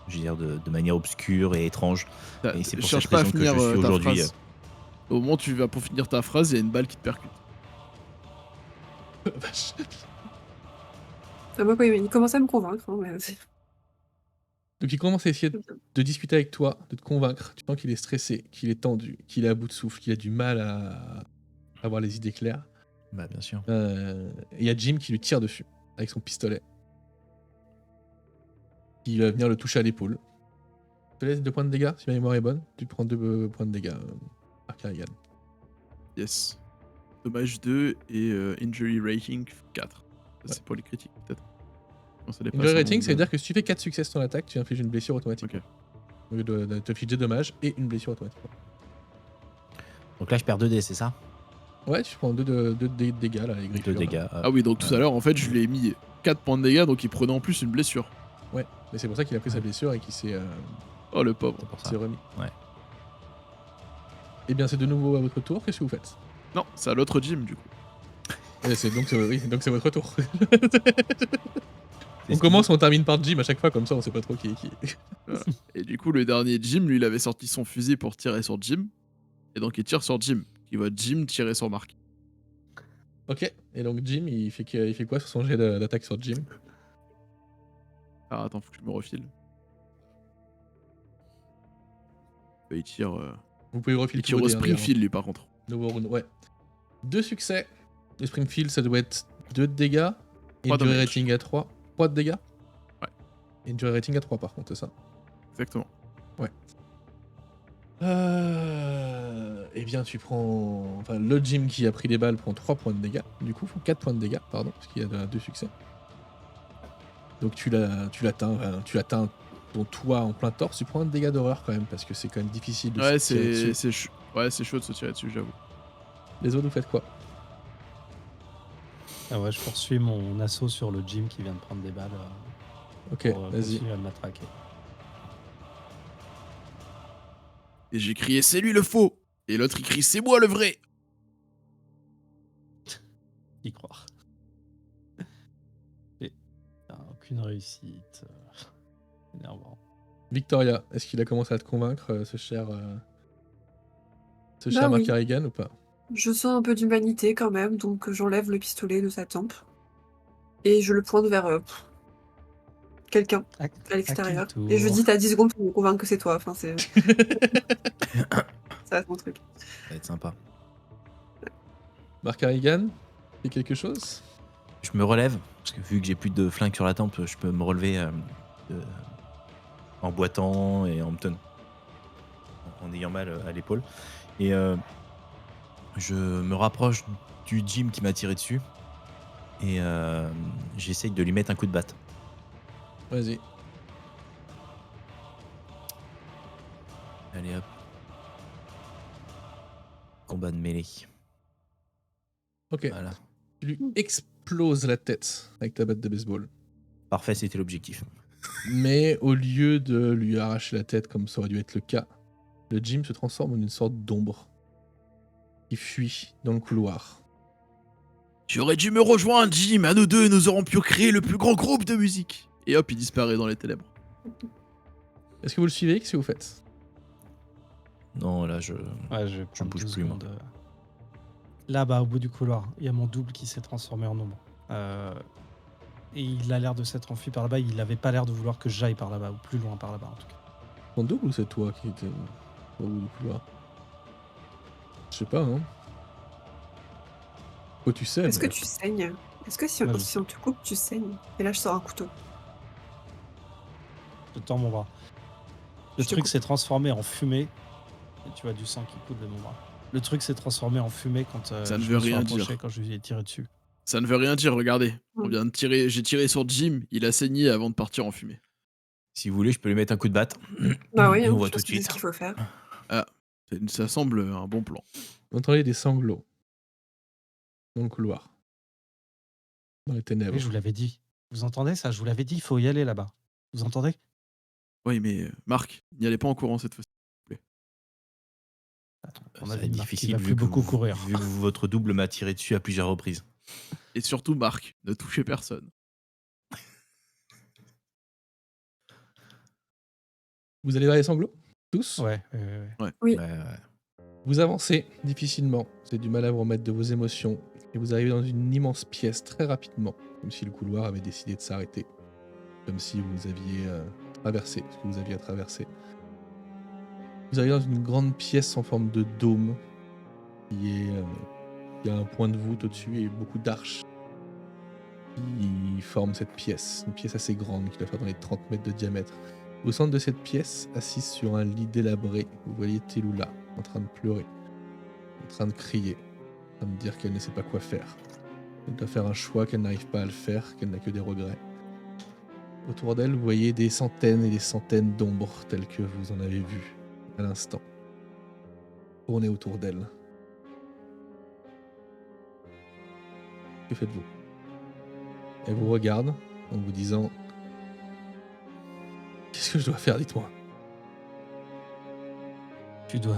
je veux dire de manière obscure et étrange. Et c'est pour Cherche cette pas à raison que finir je suis ta aujourd'hui. phrase. Au moment où tu vas pour finir ta phrase, il y a une balle qui te percute. Vache. Enfin, moi, quand il commence à me convaincre, hein, mais Donc il commence à essayer de discuter avec toi, de te convaincre. Tu sens qu'il est stressé, qu'il est tendu, qu'il est à bout de souffle, qu'il a du mal à avoir les idées claires. Bah, bien sûr. Et il y a Jim qui lui tire dessus avec son pistolet. Il va venir le toucher à l'épaule. Je te laisse 2 points de dégâts, si ma mémoire est bonne. Tu prends 2 points de dégâts, Mark Harrigan. Yes. Dommage 2 et injury rating 4. Ça, Ouais. c'est pour les critiques, peut-être. Non, ça dépasse Injury un rating, nombre ça veut de- dire que si tu fais 4 succès sur ton attaque, tu infliges une blessure automatique. Ok. Au lieu de te figer des dommages et une blessure automatique. Donc là, je perds 2 dés, c'est ça? Ouais, tu prends 2 dégâts là, les 2 griffures. là. dégâts. Ah oui, donc tout à l'heure, en fait, je lui ai mis 4 points de dégâts, donc il prenait en plus une blessure. Ouais, mais c'est pour ça qu'il a pris sa blessure et qu'il s'est Oh, le pauvre. C'est pour ça. s'est remis. Ouais. Eh bien, c'est de nouveau à votre tour. Qu'est-ce que vous faites? Non, c'est à l'autre gym, du coup. Donc c'est votre tour. C'est On ce commence, on termine par Jim à chaque fois, comme ça on sait pas trop qui est qui. Et du coup, le dernier Jim, lui, il avait sorti son fusil pour tirer sur Jim. Et donc, il tire sur Jim. Il voit Jim tirer sur Mark. Ok, et donc Jim, il fait quoi sur son jet d'attaque sur Jim? Ah, attends, faut que je me refile. Il tire. Vous pouvez refiler Il tire tous au vos dés, hein, d'ailleurs. Springfield, lui, par contre. Nouveau round, ouais. 2 succès. Le Springfield, ça doit être 2 de dégâts. Et 3 une durée dommages. rating à 3. 3 de dégâts? Ouais. Et une durée rating à 3 par contre, c'est ça? Exactement. Eh bien, tu prends. Enfin, le Jim qui a pris des balles prend 3 points de dégâts. Du coup, 4 points de dégâts, pardon, parce qu'il y a 2 succès. Donc, tu l'atteins ton toit en plein torse. Tu prends un dégât d'horreur quand même, parce que c'est quand même difficile de Ouais, se tirer dessus. c'est chaud de se tirer dessus, j'avoue. Les autres, vous faites quoi? Ah ouais, je poursuis mon assaut sur le gym qui vient de prendre des balles Ok, pour vas-y. continuer à me matraquer. Et j'ai crié, c'est lui le faux. Et l'autre, il crie, c'est moi le vrai. Y croire. Et aucune réussite. Énervant. Victoria, est-ce qu'il a commencé à te convaincre, ce cher Bah Mark oui. Harrigan ou pas? je sens un peu d'humanité quand même, donc j'enlève le pistolet de sa tempe. Et je le pointe vers quelqu'un à l'extérieur. À qui le Et je tour dis, t'as 10 secondes pour me convaincre que c'est toi. Enfin, c'est. Ça va être mon truc. Ça va être sympa. Mark Harrigan, fait quelque chose? Je me relève, parce que vu que j'ai plus de flingue sur la tempe, je peux me relever en boitant et en me tenant, en ayant mal à l'épaule. Et je me rapproche du Jim qui m'a tiré dessus. Et j'essaye de lui mettre un coup de batte. Vas-y. Allez hop. Combat de mêlée. Ok. Voilà. Tu lui exploses la tête avec ta batte de baseball. Parfait, c'était l'objectif. Mais au lieu de lui arracher la tête comme ça aurait dû être le cas, le Jim se transforme en une sorte d'ombre qui fuit dans le couloir. J'aurais dû me rejoindre, Jim. À nous deux, nous aurons pu créer le plus grand groupe de musique. Et hop, il disparaît dans les ténèbres. Est-ce que vous le suivez? Qu'est-ce que vous faites? Non, là, je... Ouais, je vais prendre bouge 2 plus, moi. secondes. Là-bas, au bout du couloir, il y a mon double qui s'est transformé en ombre. Et il a l'air de s'être enfui par là-bas. Il n'avait pas l'air de vouloir que j'aille par là-bas, ou plus loin par là-bas en tout cas. Ton double ou c'est toi qui était au bout du couloir? Je sais pas, hein. Oh, tu sais. Est-ce que mais- tu saignes? Est-ce que si Moi, on, je si on te coupe, tu saignes? Et là, je sors un couteau. Je tends mon bras. Le Je te truc coupe. s'est transformé en fumée. Et tu vois du sang qui coule de mon bras. Le truc s'est transformé en fumée quand Ça ne je veut me suis rien approché, dire. quand je lui ai tiré dessus. Ça ne veut rien dire, regardez. On Mm. vient de tirer, j'ai tiré sur Jim, il a saigné avant de partir en fumée. Si vous voulez, je peux lui mettre un coup de batte. Bah oui, Et hein, on voit je tout pense de que c'est ce suite. qu'il faut faire. Ah, ça semble un bon plan. Vous entendez des sanglots dans le couloir, dans les Oui, ténèbres. je vous l'avais dit. Vous entendez ça? Je vous l'avais dit, il faut y aller là-bas. Vous entendez? Oui, mais Marc, n'y allez pas en courant cette fois-ci. Attends, on Ça a va vu être Marc qui difficile va vu plus que, beaucoup courir. vu que votre double m'a tiré dessus à plusieurs reprises. Et surtout, Marc, ne touchez personne. Vous allez vers les sanglots? Tous? Ouais. Oui. Ouais. Vous avancez difficilement, vous avez du mal à vous remettre de vos émotions, et vous arrivez dans une immense pièce très rapidement, comme si le couloir avait décidé de s'arrêter, comme si vous aviez traversé ce que vous aviez à traverser. Vous arrivez dans une grande pièce en forme de dôme, qui a un point de voûte au-dessus et beaucoup d'arches qui forment cette pièce, une pièce assez grande qui doit faire dans les 30 mètres de diamètre. Au centre de cette pièce, assise sur un lit délabré, vous voyez Telula en train de pleurer, en train de crier, en train de dire qu'elle ne sait pas quoi faire. Elle doit faire un choix, qu'elle n'arrive pas à le faire, qu'elle n'a que des regrets. Autour d'elle, vous voyez des centaines et des centaines d'ombres telles que vous en avez vu à l'instant. Tournez autour d'elle. Que faites-vous? Elle vous regarde en vous disant « Qu'est-ce que je dois faire, dites-moi ?» Tu dois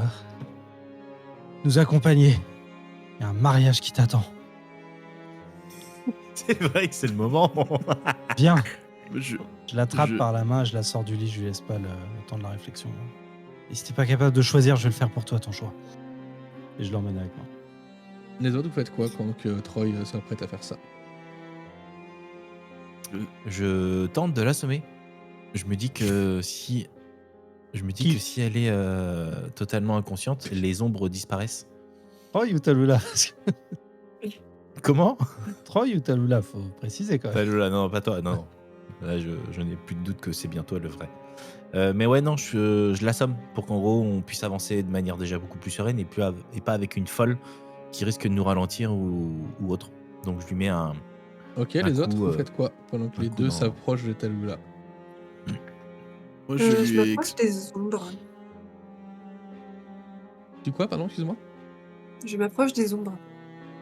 nous accompagner. Il y a un mariage qui t'attend. C'est vrai que c'est le moment. Viens. Je- Je l'attrape Je- par la main, je la sors du lit, je lui laisse pas le temps de la réflexion. Et si t'es pas capable de choisir, je vais le faire pour toi, ton choix. Et je l'emmène avec moi. Les autres, vous faites quoi pendant que Troy s'apprête à faire ça? Je tente de l'assommer. Je me dis que si elle est totalement inconsciente, les ombres disparaissent. Troy ou Talula? Comment? Troy ou Talula, faut préciser quand même. Talula, non, pas toi, non. Là, je n'ai plus de doute que c'est bien toi le vrai. Mais ouais, non, je l'assomme pour qu'en gros, on puisse avancer de manière déjà beaucoup plus sereine et pas avec une folle qui risque de nous ralentir ou autre. Donc je lui mets un Ok, Un les coup, autres, vous faites quoi pendant que un les coup deux dans- s'approchent de Talula? Moi, Je je lui ai m'approche des ombres. Tu quoi, pardon, excuse-moi? Je m'approche des ombres.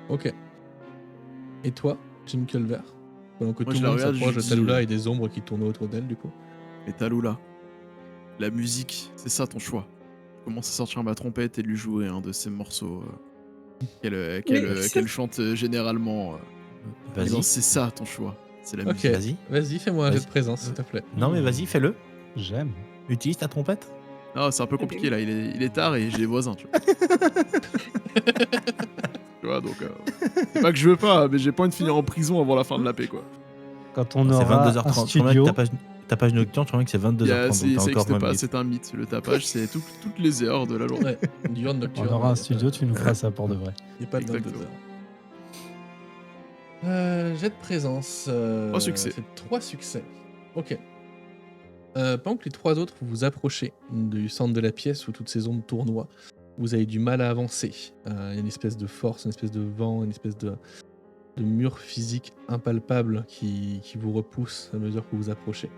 Ok. Et toi, Jim Culver? Pendant que Moi, tout je le la monde regarde, s'approche je de dis, Talula et des ombres qui tournent autour d'elle, du coup. Mais Talula, la musique, c'est ça ton choix. Je commence à sortir ma trompette et lui jouer un de ces morceaux qu'elle chante généralement. En disant, Vas-y, c'est ça ton choix. C'est la Ok, musique. vas-y. vas-y, fais-moi un jet de Vas-y. présence, s'il te plaît. Non mais vas-y, fais-le. J'aime. Utilise ta trompette. Non, c'est un peu compliqué là, il est tard et j'ai les voisins, tu vois. Tu vois, donc. C'est pas que je veux pas, mais j'ai pas envie de finir en prison avant la fin de la paix, quoi. Quand on C'est aura 22h30. un Je crois studio, que tapage nocturne, je crois que c'est 22h30. Ça Donc t'as encore n'existe 20 pas, minutes. c'est un mythe. Le tapage, c'est toutes les heures de la journée. Ouais, diurne on nocturne. aura un y a studio, pas- tu nous feras ça pour de vrai. Il n'y a pas de 22 Exactement. heures. Jet de présence. 3 succès. C'est 3 succès. Ok. Pendant que les 3 autres, vous vous approchez du centre de la pièce où toutes ces ondes tournoient, vous avez du mal à avancer. Il y a une espèce de force, une espèce de vent, une espèce de mur physique impalpable qui vous repousse à mesure que vous approchez.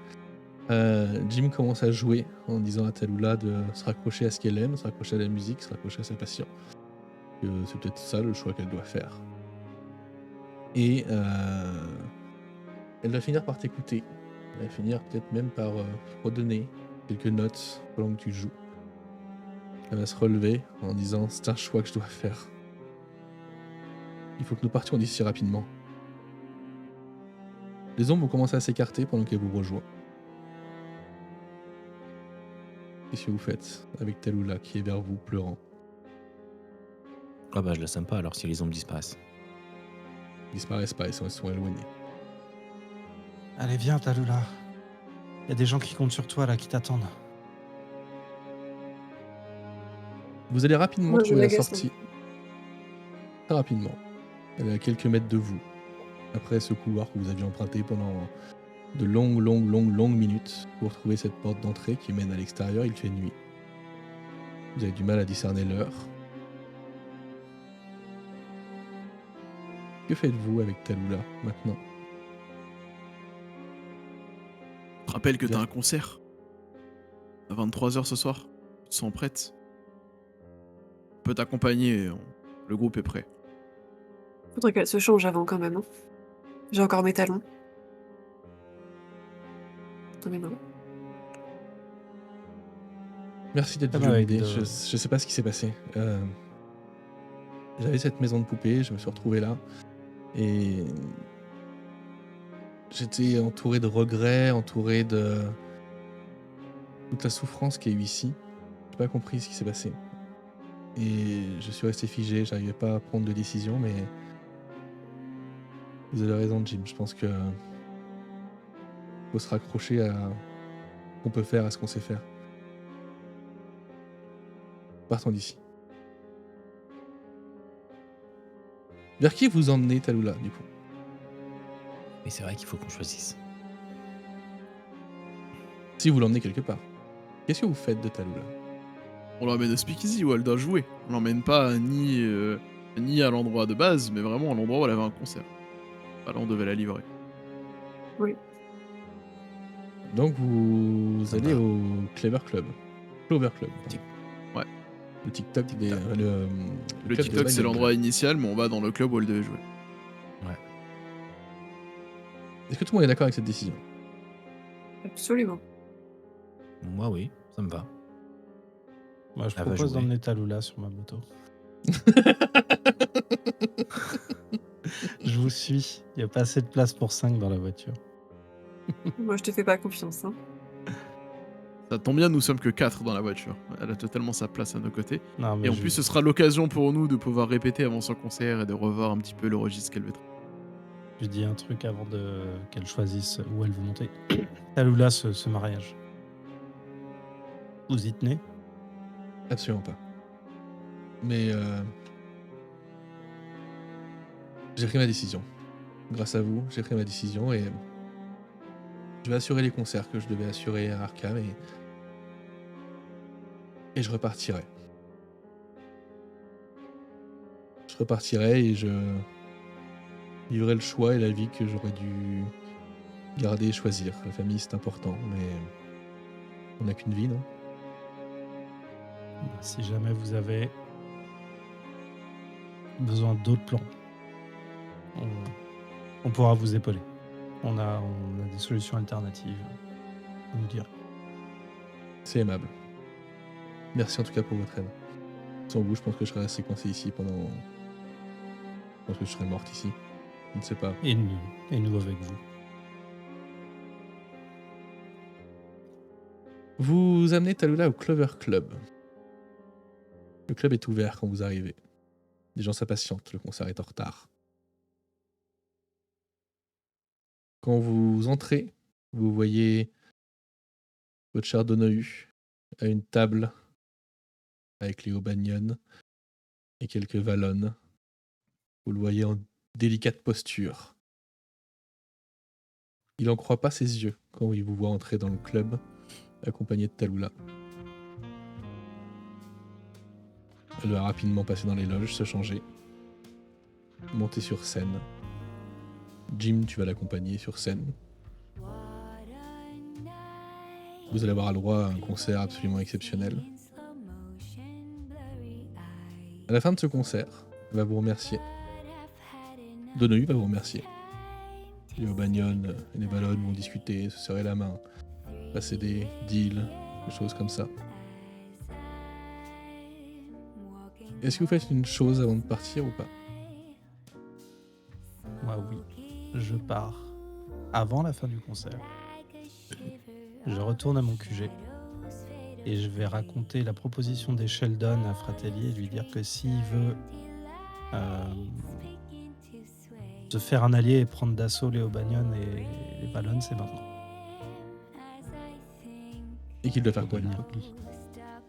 Jim commence à jouer en disant à Talula de se raccrocher à ce qu'elle aime, se raccrocher à la musique, se raccrocher à sa passion. Que c'est peut-être ça le choix qu'elle doit faire. Et elle va finir par t'écouter. Elle va finir peut-être même par redonner quelques notes pendant que tu joues. Elle va se relever en disant « C'est un choix que je dois faire. Il faut que nous partions d'ici rapidement. » Les ombres vont commencer à s'écarter pendant qu'elle vous rejoint. Qu'est-ce que vous faites avec Talula qui est vers vous pleurant? Ah bah je la sème pas alors si les ombres disparaissent. Ils disparaissent pas, ils sont éloignés. Allez, viens, Talula. Il y a des gens qui comptent sur toi là, qui t'attendent. Vous allez rapidement Moi, je trouver la l'agace, sortie. Très rapidement. Elle est à quelques mètres de vous. après ce couloir que vous aviez emprunté pendant de longues minutes pour trouver cette porte d'entrée qui mène à l'extérieur. Il fait nuit. Vous avez du mal à discerner l'heure. Que faites-vous avec Talula maintenant? Je te rappelle que Bien. t'as un concert à 23h ce soir. Tu te sens prête? On peut t'accompagner, le groupe est prêt. Faudrait qu'elle se change avant quand même. Hein. J'ai encore mes talons. Dans mes mains. Merci d'être Comme venu avec m'aider. de- Je sais pas ce qui s'est passé. J'avais cette maison de poupée, je me suis retrouvé là. Et j'étais entouré de regrets, entouré de toute la souffrance qu'il y a eu ici. J'ai pas compris ce qui s'est passé. Et je suis resté figé, j'arrivais pas à prendre de décision, mais vous avez raison, Jim. Je pense que faut se raccrocher à ce qu'on peut faire, à ce qu'on sait faire. Partons d'ici. Vers qui vous emmenez, Talula, du coup? Mais c'est vrai qu'il faut qu'on choisisse. Si vous l'emmenez quelque part. Qu'est-ce que vous faites de Talula? On l'emmène au speakeasy où elle doit jouer. On l'emmène pas ni à l'endroit de base, mais vraiment à l'endroit où elle avait un concert. Bah là, on devait la livrer. Donc vous Ça allez va. au Clover Club. Clover Club. Tic- Ouais. Le TikTok TikTok. des. Le club TikTok, des c'est bagnoles. l'endroit initial, mais on va dans le club où elle devait jouer. Est-ce que tout le monde est d'accord avec cette décision? Absolument. Moi, oui, ça me va. Moi, je Elle va propose jouer. d'emmener Talula sur ma moto. Je vous suis. Il n'y a pas assez de place pour 5 dans la voiture. Moi, je te fais pas confiance. Hein. Ça tombe bien, nous sommes que 4 dans la voiture. Elle a totalement sa place à nos côtés. Non, mais Et en plus, ce sera l'occasion pour nous de pouvoir répéter avant son concert et de revoir un petit peu le registre qu'elle veut traiter. je dis un truc avant qu'elle choisisse où elle veut monter. Talula, ce mariage. Vous y tenez? Absolument pas. Mais j'ai pris ma décision. Grâce à vous, j'ai pris ma décision et je vais assurer les concerts que je devais assurer à Arkham et je repartirai. Je repartirai et je vivrai le choix et la vie que j'aurais dû garder et choisir. La famille, c'est important, mais on n'a qu'une vie, non? Si jamais vous avez besoin d'autres plans, on pourra vous épauler. On a des solutions alternatives. Vous nous direz. C'est aimable. Merci en tout cas pour votre aide. Sans vous, je pense que je serais resté coincé ici pendant... Je pense que je serais morte ici. Je ne sais pas. Et nous avec vous. Vous amenez Talula au Clover Club. Le club est ouvert quand vous arrivez. Les gens s'impatientent, le concert est en retard. Quand vous entrez, vous voyez votre cher Donohu à une table avec Léo Bagnon et quelques Valonnes. Vous le voyez en délicate posture. Il n'en croit pas ses yeux quand il vous voit entrer dans le club accompagné de Talula. Elle va rapidement passer dans les loges, se changer, monter sur scène. Jim, tu vas l'accompagner sur scène. Vous allez avoir le droit à un concert absolument exceptionnel. À la fin de ce concert, elle va vous remercier. Donohu va vous remercier. Léo Bagnon et les Valonnes vont discuter, se serrer la main, passer des deals, des choses comme ça. Est-ce que vous faites une chose avant de partir ou pas? Moi, oui. Je pars avant la fin du concert. Je retourne à mon QG et je vais raconter la proposition des Sheldon à Fratelli et lui dire que s'il veut se faire un allié et prendre d'assaut Léo Bagnon et les Valonnes, c'est maintenant. Et qu'il doit faire Faut quoi du venir, coup? lui.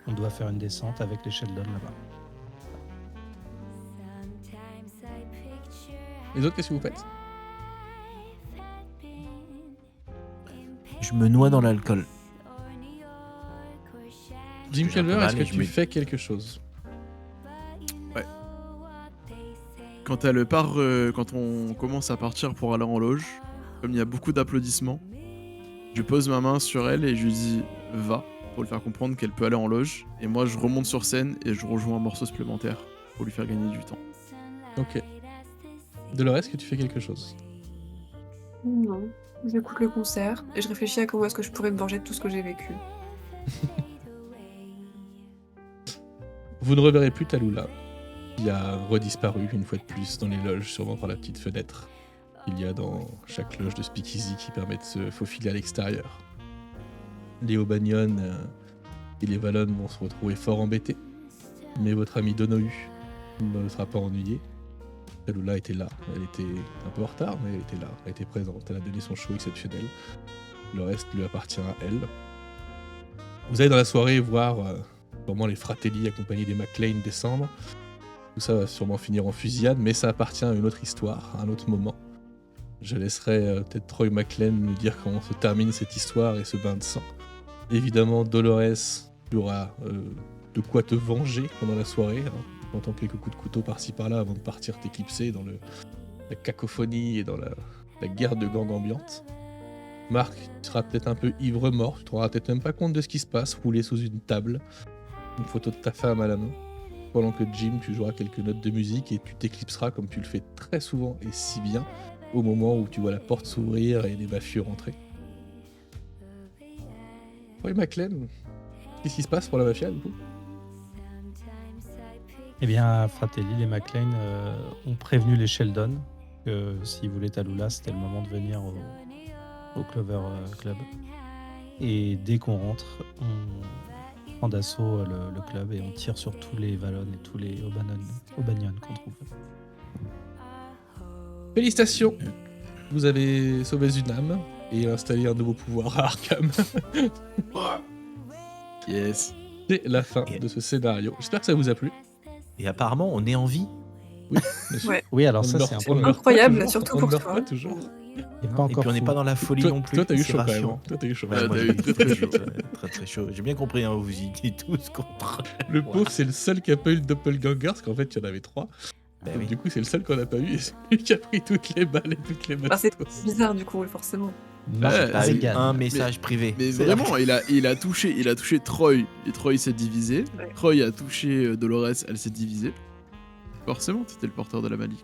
On doit faire une descente avec les Sheldon là-bas. Les autres, qu'est-ce que vous faites? je me noie dans l'alcool. Jim que j'ai un peu Culver, mal est-ce que et je tu me- fais quelque chose? Quand quand on commence à partir pour aller en loge, comme il y a beaucoup d'applaudissements, je pose ma main sur elle et je lui dis va, pour lui faire comprendre qu'elle peut aller en loge. Et moi, je remonte sur scène et je rejoins un morceau supplémentaire pour lui faire gagner du temps. Ok. Dolores, est-ce que tu fais quelque chose? Non, j'écoute le concert et je réfléchis à comment est-ce que je pourrais me venger de tout ce que j'ai vécu. Vous ne reverrez plus Talula. Il a redisparu une fois de plus dans les loges, sûrement par la petite fenêtre qu'il y a dans chaque loge de Speakeasy qui permet de se faufiler à l'extérieur. Les O'Banion et les Valon vont se retrouver fort embêtés, mais votre ami Donohu ne sera pas ennuyé. Talula était là, elle était un peu en retard, mais elle était là, elle était présente, elle a donné son show exceptionnel. Le reste lui appartient à elle. Vous allez dans la soirée voir sûrement les Fratelli accompagnés des McLean descendre. Tout ça va sûrement finir en fusillade, mais ça appartient à une autre histoire, à un autre moment. Je laisserai peut-être Troy McLean nous dire comment se termine cette histoire et ce bain de sang. Évidemment, Dolores, tu auras de quoi te venger pendant la soirée. Hein. Tu entends quelques coups de couteau par-ci par-là avant de partir t'éclipser dans la cacophonie et dans la guerre de gang ambiante. Marc, tu seras peut-être un peu ivre-mort, tu te rendras peut-être même pas compte de ce qui se passe, roulé sous une table, une photo de ta femme à la main. Pendant que Jim, tu joueras quelques notes de musique et tu t'éclipseras comme tu le fais très souvent et si bien au moment où tu vois la porte s'ouvrir et les mafieux rentrer. Oui, McLean, qu'est-ce qui se passe pour la mafia du coup? Eh bien, Fratelli, les McLean ont prévenu les Sheldon que s'ils voulaient Talula, c'était le moment de venir au Clover Club. Et dès qu'on rentre, on prend d'assaut le club et on tire sur tous les Valon et tous les O'Banion qu'on trouve. Félicitations, vous avez sauvé une âme et installé un nouveau pouvoir à Arkham. Yes. C'est la fin de ce scénario. J'espère que ça vous a plu. Et apparemment, on est en vie. Bien sûr. Ouais. Oui, alors On ça, ne c'est meurt- un on ne point. meurt pas Incroyable, toujours. surtout On pour ne meurt toi. pas toujours. Il n'est Et pas encore puis on n'est fou. pas dans la folie Toi, non plus. toi, t'as eu c'est chaud quand même. rassurant. Hein. Toi, t'as eu chaud. Ouais, moi, t'as j'ai eu eu très, très chaud. Très très chaud. J'ai bien compris, hein, vous étiez tous contre. Le pauvre, c'est le seul qui a pas eu le doppelganger, parce qu'en fait, il y en avait 3. Ben Donc, oui. du coup, c'est le seul qu'on n'a pas eu, et c'est lui qui a pris toutes les balles et toutes les Bah, c'est bastos. bizarre du coup, oui, forcément. Marc Ouais, T'as eu Reagan. un message privé. Mais C'est vraiment, il a touché Troy et Troy s'est divisé. Ouais. Troy a touché Dolores, elle s'est divisée. Forcément, t'étais le porteur de la malice.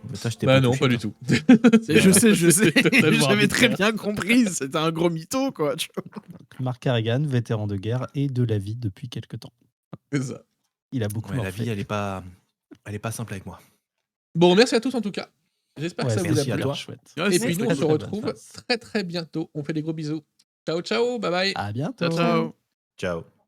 Mais toi, je t'ai Bah non, touché, pas du toi. tout. Et je sais, C'était totalement j'avais très arbitraire. bien compris, c'était un gros mytho quoi. Tu vois. Marc Harrigan, vétéran de guerre et de la vie depuis quelque temps. C'est ça. Il a beaucoup Ouais, la morflé. vie, elle est pas simple avec moi. Bon, merci à tous en tout cas. J'espère que Ouais, ça vous a merci à plu. toi. Chouette. Ouais, Et c'est puis nous, on très se cool. retrouve bonne phase. très très bientôt. On fait des gros bisous. Ciao, ciao, bye bye. À bientôt. Ciao ciao. Ciao.